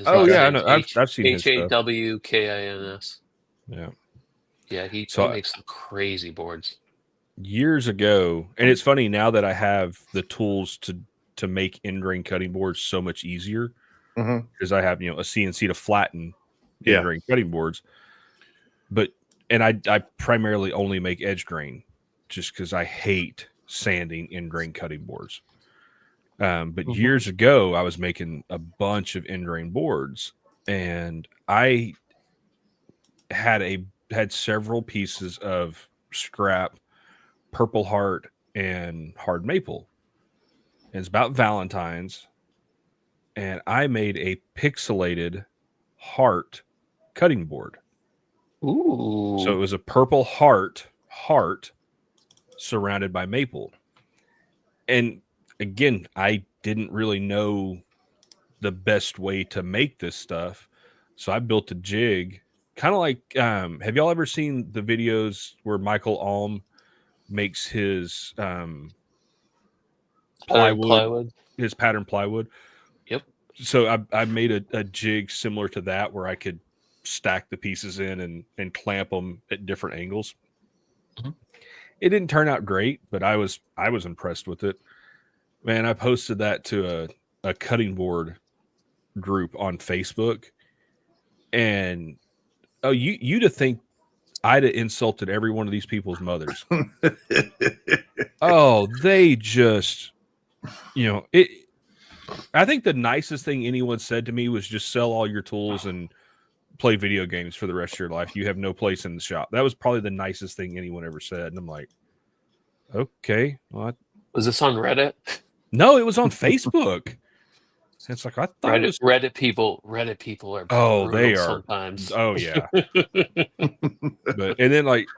Oh yeah, I know. I've seen his stuff. HAWKINS. Yeah. Yeah, he So makes some crazy boards. Years ago, and it's funny now that I have the tools to make end grain cutting boards so much easier. Mhm. because I have, a CNC to flatten Yeah. end grain cutting boards. And I primarily only make edge grain just because I hate sanding end grain cutting boards. But years ago, I was making a bunch of end grain boards, and I had several pieces of scrap Purple Heart and hard maple. And it's about Valentine's, and I made a pixelated heart cutting board. Ooh. So it was a purple heart surrounded by maple. And again, I didn't really know the best way to make this stuff. So I built a jig, kind of like have y'all ever seen the videos where Michael Alm makes his plywood, his pattern plywood? Yep. So I made a jig similar to that where I could stack the pieces in and clamp them at different angles. Mhm. It didn't turn out great, but I was impressed with it. Man, I posted that to a cutting board group on Facebook, and you'd have think I'd have insulted every one of these people's mothers. Oh, they just, it. I think the nicest thing anyone said to me was just sell all your tools and play video games for the rest of your life. You have no place in the shop. That was probably the nicest thing anyone ever said. And I'm like, okay, well, Was this on Reddit? no, it was on Facebook. It's like I thought it was. Reddit people are Oh, they brutal are. sometimes. Oh yeah. But and then like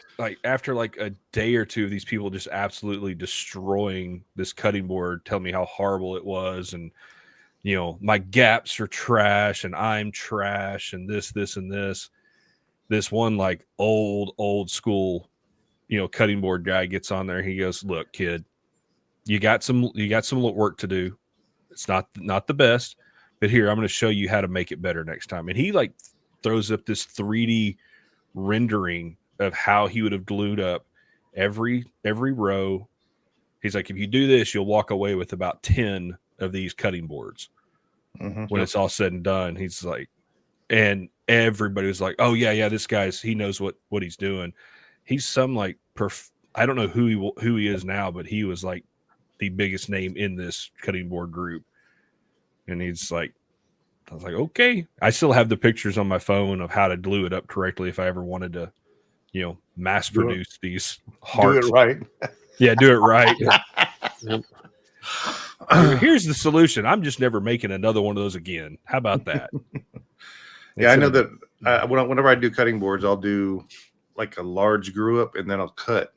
after like a day or two of these people just absolutely destroying this cutting board, telling me how horrible it was, and my gaps are trash and I'm trash and this and this. This one like old school, cutting board guy gets on there. He goes, "Look, kid, you got some work to do. It's not the best, but here I'm going to show you how to make it better next time." And he like throws up this 3D rendering of how he would have glued up every row. He's like, if you do this, you'll walk away with about 10 of these cutting boards when it's all said and done. He's like, and everybody was like, oh yeah, this guy's, he knows what he's doing. He's some like I don't know who he is now, but he was like the biggest name in this cutting board group. And he's like, I was like, okay. I still have the pictures on my phone of how to glue it up correctly if I ever wanted to, mass produce these hearts. Do it right. Yeah, do it right. Yep. Here's the solution. I'm just never making another one of those again. How about that? Yeah, I know that whenever I do cutting boards, I'll do like a large grew up, and then I'll cut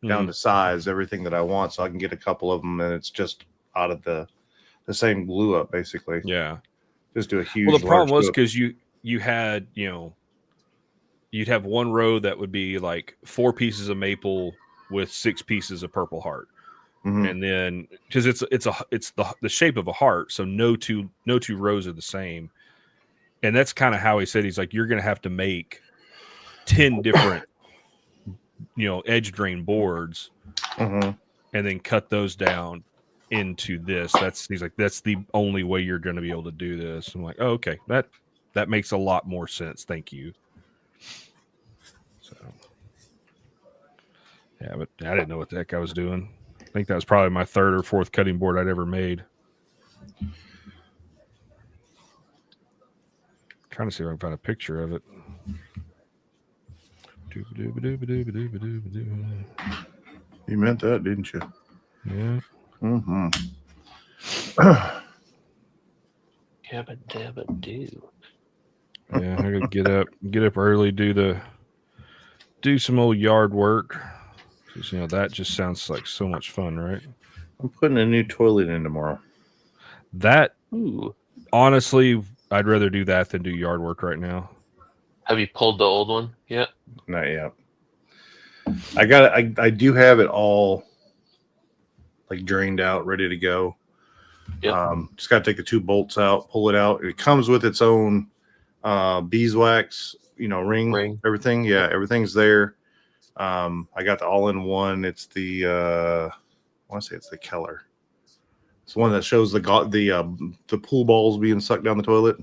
down to size everything that I want, so I can get a couple of them, and it's just out of the same glue up, basically. Yeah. Just do a huge. Well, the problem was glue up. because you had you'd have one row that would be like 4 pieces of maple with 6 pieces of purple heart. Mhm. And then because it's the shape of a heart, so no two rows are the same. And that's kind of how he said, he's like, you're going to have to make 10 different edge grain boards, Mhm. and then cut those down into this. He's like, that's the only way you're going to be able to do this. I'm like, oh, okay, that makes a lot more sense. Thank you. So yeah, but I didn't know what the heck I was doing. I think that was probably my 3rd or 4th cutting board I'd ever made. Trying to see if I can find a picture of it. You meant that, didn't you? Yeah. Mm-hmm. Yabba dabba do. Yeah, I gotta get up early, do some old yard work. Because that just sounds like so much fun, right? I'm putting a new toilet in tomorrow. That Ooh. honestly, I'd rather do that than do yard work right now. Have you pulled the old one yet? Not yet. I do have it all like drained out, ready to go. Yep. Just got to take the 2 bolts out, pull it out. It comes with its own beeswax, ring, everything. Yeah, everything's there. I got the all-in-one. It's the I want to say it's the Keller. It's one that shows the pool balls being sucked down the toilet.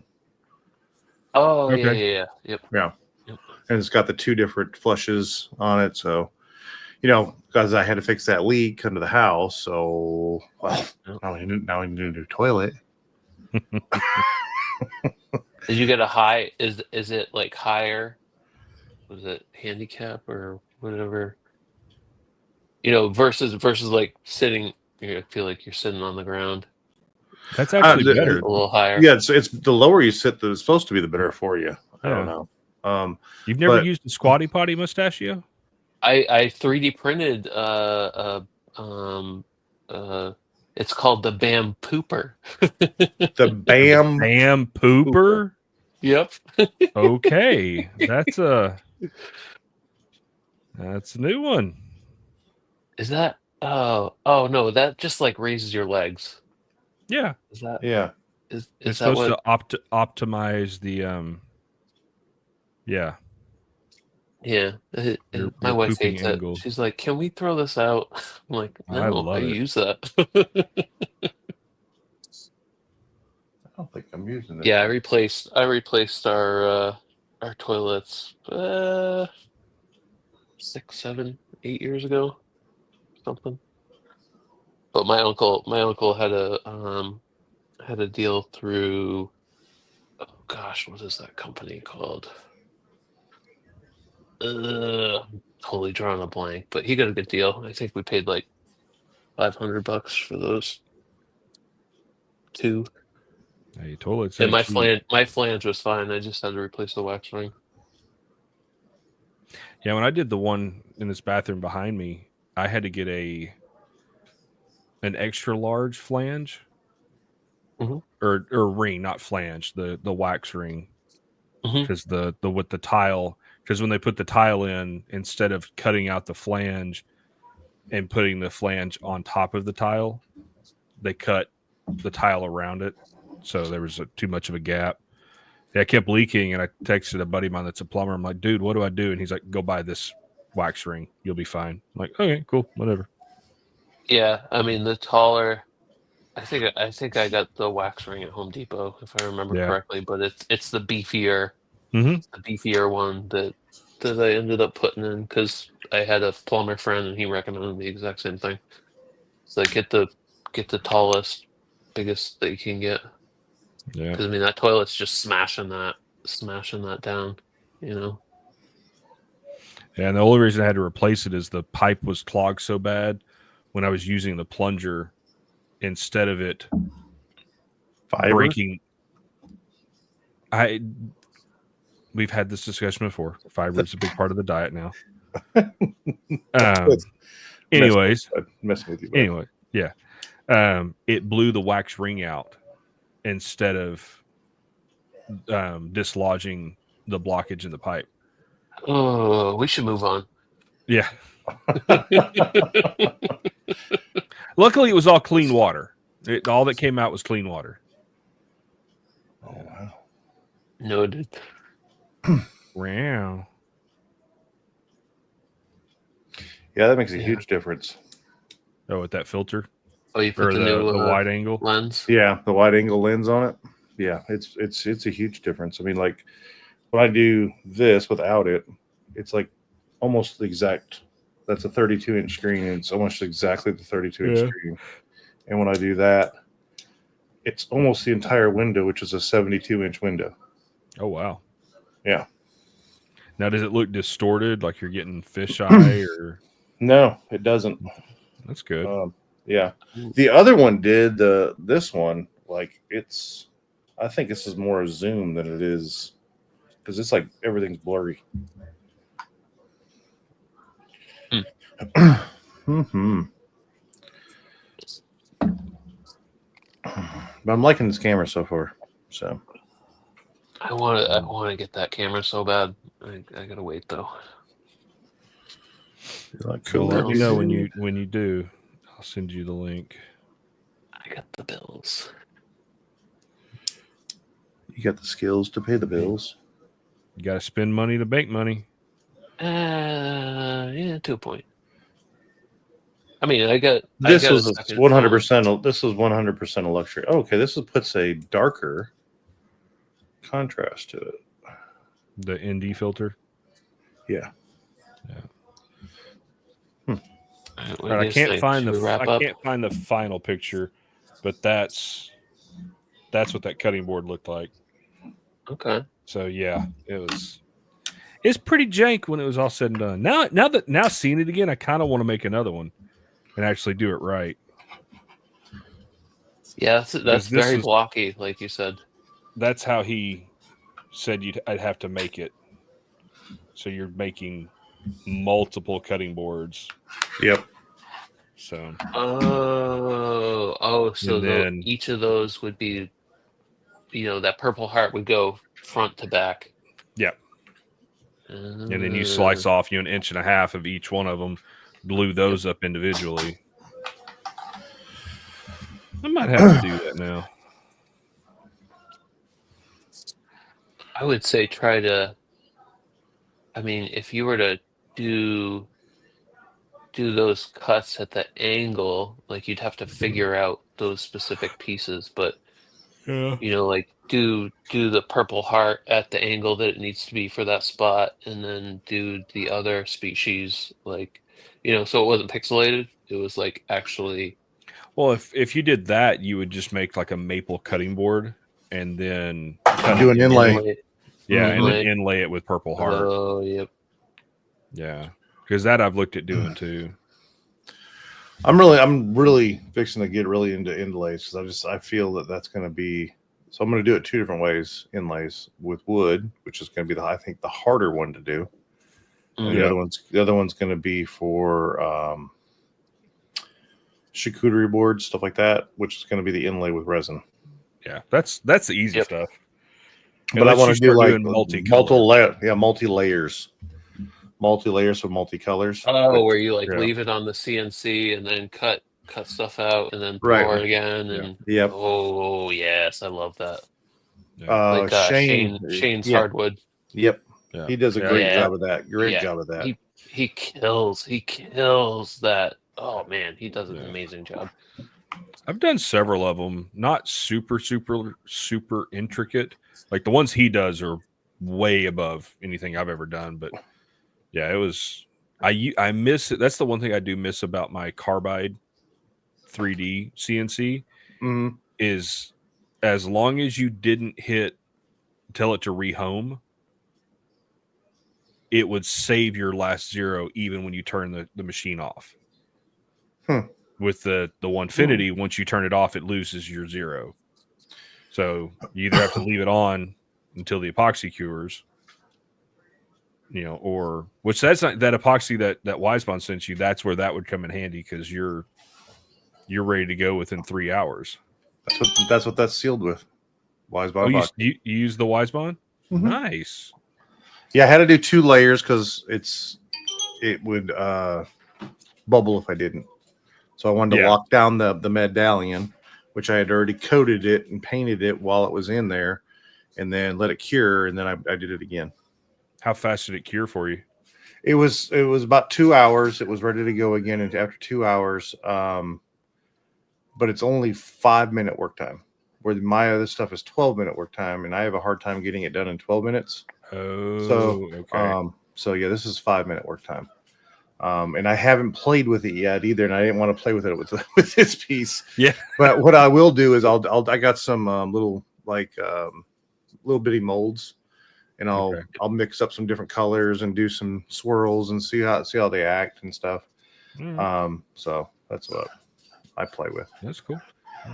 Oh Okay. yeah. Yep. Yeah. Yep. And it's got the 2 different flushes on it. So, because I had to fix that leak under the house. So, well, Yep. now we need a new toilet. Did you get a high? Is it like higher? Was it handicap or whatever? Versus like sitting. I feel like you're sitting on the ground. That's actually the- better. A little higher. Yeah, it's the lower you sit, it's supposed to be the better for you. I don't Yeah. know. You've never but- used a squatty potty, Mustachio? I 3D printed it's called the Bam Pooper. The BAM. Bam pooper. Yep. Okay, that's a new one. Is that oh no, that just like raises your legs. Yeah, Is that Yeah. is it's that supposed what to optimize the Yeah, yeah. Your My wife pooping hates angle. it. She's like, "Can we throw this out?" I'm like, I "No, love I it. use that." I don't think I'm using it. Yeah, I replaced our toilets 6, 7, 8 years ago, something. But my uncle had a deal through, oh gosh, what is that company called? Totally drawing a blank, but he got a good deal. I think we paid like $500 for those 2. hey, toilets. And ain't cheap. my flange was fine. I just had to replace the wax ring. Yeah, when I did the one in this bathroom behind me, I had to get an extra large flange, Mhm. or ring, not flange, the wax ring, Mhm. because the with the tile, because when they put the tile in, instead of cutting out the flange and putting the flange on top of the tile, they cut the tile around it, so there was too much of a gap. Yeah, it kept leaking, and I texted a buddy of mine that's a plumber. I'm like, dude, what do I do? And he's like, go buy this wax ring. You'll be fine. I'm like, okay, cool, whatever. Yeah, I mean the taller. I think I got the wax ring at Home Depot if I remember Yeah. correctly, but it's the beefier Mhm. one that I ended up putting in because I had a plumber friend and he recommended the exact same thing. So like get the tallest, biggest that you can get. Yeah. Because I mean that toilet's just smashing that down, Yeah, and the only reason I had to replace it is the pipe was clogged so bad when I was using the plunger, instead of it Fiber? breaking. We've had this discussion before. Fiber is a big part of the diet now. Anyways, Messing with you. Bud. anyway, yeah. It blew the wax ring out instead of dislodging the blockage in the pipe. Oh, we should move on. Yeah. Luckily, it was all clean water. All that came out was clean water. Oh, wow. Noted. Wow. Yeah, that makes a Yeah. huge difference. Oh, with that filter Oh, you put or the the new wide angle. lens. Yeah, the wide angle lens on it. Yeah, it's a huge difference. I mean, like when I do this without it, it's like almost the exact. That's a 32-inch screen, and it's almost exactly the 32-inch Yeah. screen. And when I do that, it's almost the entire window, which is a 72-inch window. Oh wow. Yeah. Now, does it look distorted, like you're getting fisheye, or No, it doesn't. that's good? Yeah, the other one did. This one, like it's. I think this is more a zoom than it is, because it's like everything's blurry. Mm-hmm. But I'm liking this camera so far. So I want to get that camera so bad. I gotta wait though. you're like, Cool. cool. Let me know when you do. I'll send you the link. I got the bills. You got the skills to pay the bills. You got to spend money to bank money. Yeah, to a point. I mean, I got This a was second 100%. This was 100% a luxury. Oh, okay, this puts a darker contrast to it. The ND filter. Yeah. phone. What do Right, I you can't think? find Should we the wrap I up? can't find the final picture, but that's what that cutting board looked like. Okay. So yeah, it's pretty jank when it was all said and done. Now seeing it again, I kind of want to make another one and actually do it right. Yeah, that's Because very blocky, like you said. that's how he said I'd have to make it. So you're making multiple cutting boards. Yep. So So And then- each of those would be, that Purple Heart would go front to back. yeah, and then you slice off an inch and a half of each one of them, glue those up individually. I might have to do that now. I would say try to. I mean, if you were to do those cuts at the angle, like you'd have to figure out those specific pieces, but Yeah. like do the Purple Heart at the angle that it needs to be for that spot, and then do the other species, like so it wasn't pixelated. It was like actually. Well, if you did that, you would just make like a maple cutting board and then Do an inlay. Yeah, and Inlay. then inlay it with Purple Heart. Oh, yep. Yeah, because that I've looked at doing too. I'm really fixing to get really into inlays because I feel that that's going to be. So I'm going to do it two different ways: inlays with wood, which is going to be I think the harder one to do. And Yeah. the other one's going to be for charcuterie boards, stuff like that, which is going to be the inlay with resin. Yeah, that's the easy Yep. stuff. But I Unless want you to do start like doing multi-layers with multi-colors. Oh, where you like Yeah. leave it on the CNC and then cut stuff out and then Right. pour it again, Yeah. and Yep. oh yes, I love that. Yeah. Like Shane's yeah. hardwood. Yep. Yeah. He does a Yeah. great Yeah. job of that. Great Yeah. job of that. He kills that. Oh man, he does an Yeah. amazing job. I've done several of them, not super intricate. Like the ones he does are way above anything I've ever done. But yeah, it was. I miss it. That's the one thing I do miss about my Carbide 3D CNC Mhm. is as long as you didn't tell it to rehome, it would save your last zero even when you turn the machine off. With the Onefinity, once you turn it off, it loses your zero. So you either have to leave it on until the epoxy cures, or which that's not that epoxy that Wisebond sent you. That's where that would come in handy because you're ready to go within 3 hours. That's what that's sealed with. Wisebond. Oh, you use the Wisebond? Mhm. Nice. Yeah, I had to do 2 layers because it would bubble if I didn't. So I wanted to Yeah. lock down the medallion, which I had already coated it and painted it while it was in there, and then let it cure, and then I did it again. How fast did it cure for you? It was about 2 hours. It was ready to go again, and after 2 hours, but it's only 5-minute work time. Where my other stuff is 12-minute work time, and I have a hard time getting it done in 12 minutes. Oh, okay. So yeah, this is 5-minute work time. And I haven't played with it yet either, and I didn't want to play with it with this piece. Yeah. But what I will do is I got some little little bitty molds, and I'll mix up some different colors and do some swirls and see how they act and stuff. So that's what I play with. That's cool.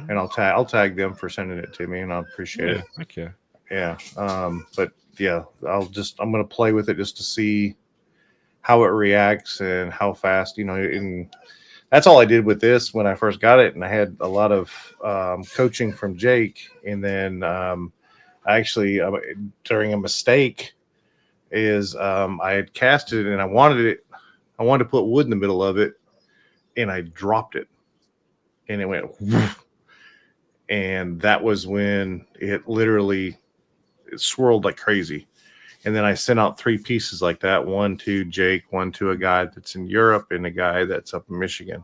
And I'll tag them for sending it to me, and I'll appreciate it. Okay. Yeah. But yeah, I'm gonna play with it just to see how it reacts and how fast, and that's all I did with this when I first got it. And I had a lot of coaching from Jake. And then actually during a mistake is I had casted it and I wanted to put wood in the middle of it, and I dropped it and it went whoosh. And that was when it swirled like crazy. And then I sent out 3 pieces like that, one to Jake, one to a guy that's in Europe, and a guy that's up in Michigan.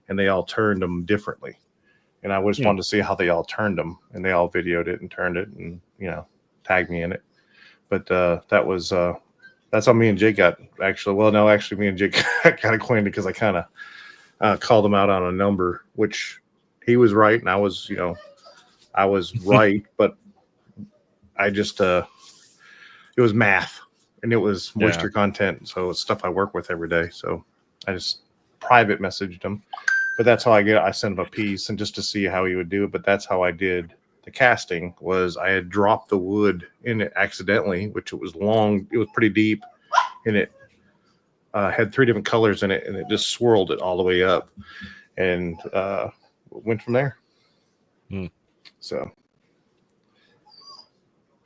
and they all turned them differently. And I just wanted to see how they all turned them, and they all videoed it and turned it, and tagged me in it. But that's how me and Jake got actually. Well, no, actually, me and Jake got acquainted because I kind of called him out on a number, which he was right, and I was right, but I just it was math, and it was moisture content, so it's stuff I work with every day. So I just private messaged him, but that's how I sent him a piece, and just to see how he would do it. But that's how I did the casting. Was I had dropped the wood in it accidentally, which it was long, it was pretty deep, and it had 3 different colors in it, and it just swirled it all the way up, and went from there. So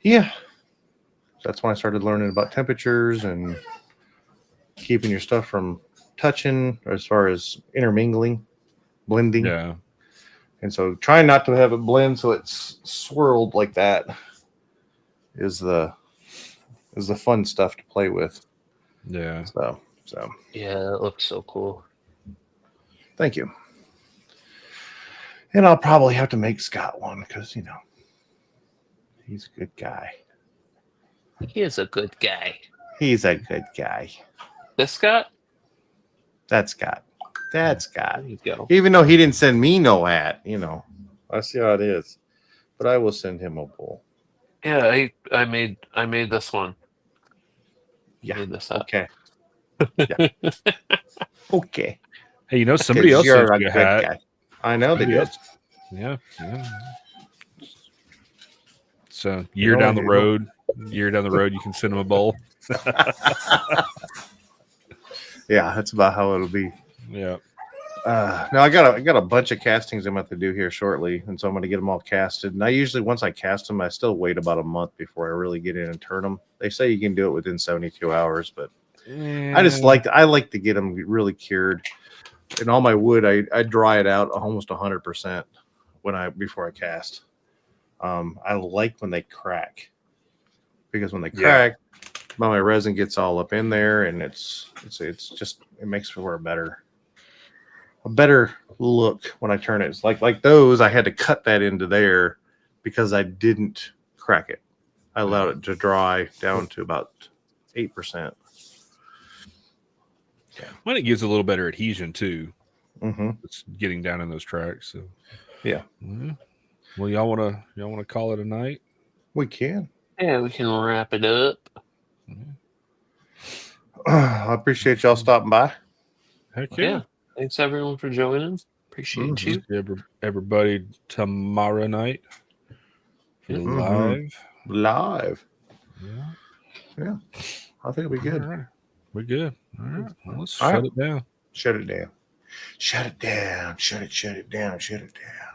yeah, that's when I started learning about temperatures and keeping your stuff from touching, as far as intermingling, blending. Yeah. And so trying not to have it blend so it's swirled like that is the fun stuff to play with. Yeah. So Yeah, it looks so cool. thank you. And I'll probably have to make Scott one because he's a good guy. He is a good guy. He's a good guy. This Scott? That's Scott. That's Scott. There you go. Even though he didn't send me no hat, I see how it is. But I will send him a bowl. Yeah, I made this one. Yeah. Made this up. Okay. Yeah. Okay. Hey, somebody else You're sent a you a good hat. guy. I know they Somebody did. else. Yeah. So year down the road, you can send them a bowl. Yeah, that's about how it'll be. Yeah. Now I got a bunch of castings I'm going to have to do here shortly, and so I'm going to get them all casted. And I usually, once I cast them, I still wait about a month before I really get in and turn them. They say you can do it within 72 hours, but I like to get them really cured. And all my wood, I dry it out almost 100% before I cast. I like when they crack, because when they crack, my resin gets all up in there, and it's just, it makes for a better look when I turn it. It's like those, I had to cut that into there because I didn't crack it. I allowed it to dry down to about 8%. Well, it gives a little better adhesion too. Mm-hmm. It's getting down in those tracks. So Yeah. Well, y'all wanna call it a night? We can. Yeah, we can wrap it up. I appreciate y'all stopping by. Heck Yeah. Thanks everyone for joining. Appreciate you. See everybody tomorrow night for the Live. Yeah. I think it'll be good. All right. We're good. All right. Well, let's All shut right. it down. Shut it down. Shut it down. Shut it down. Shut it down.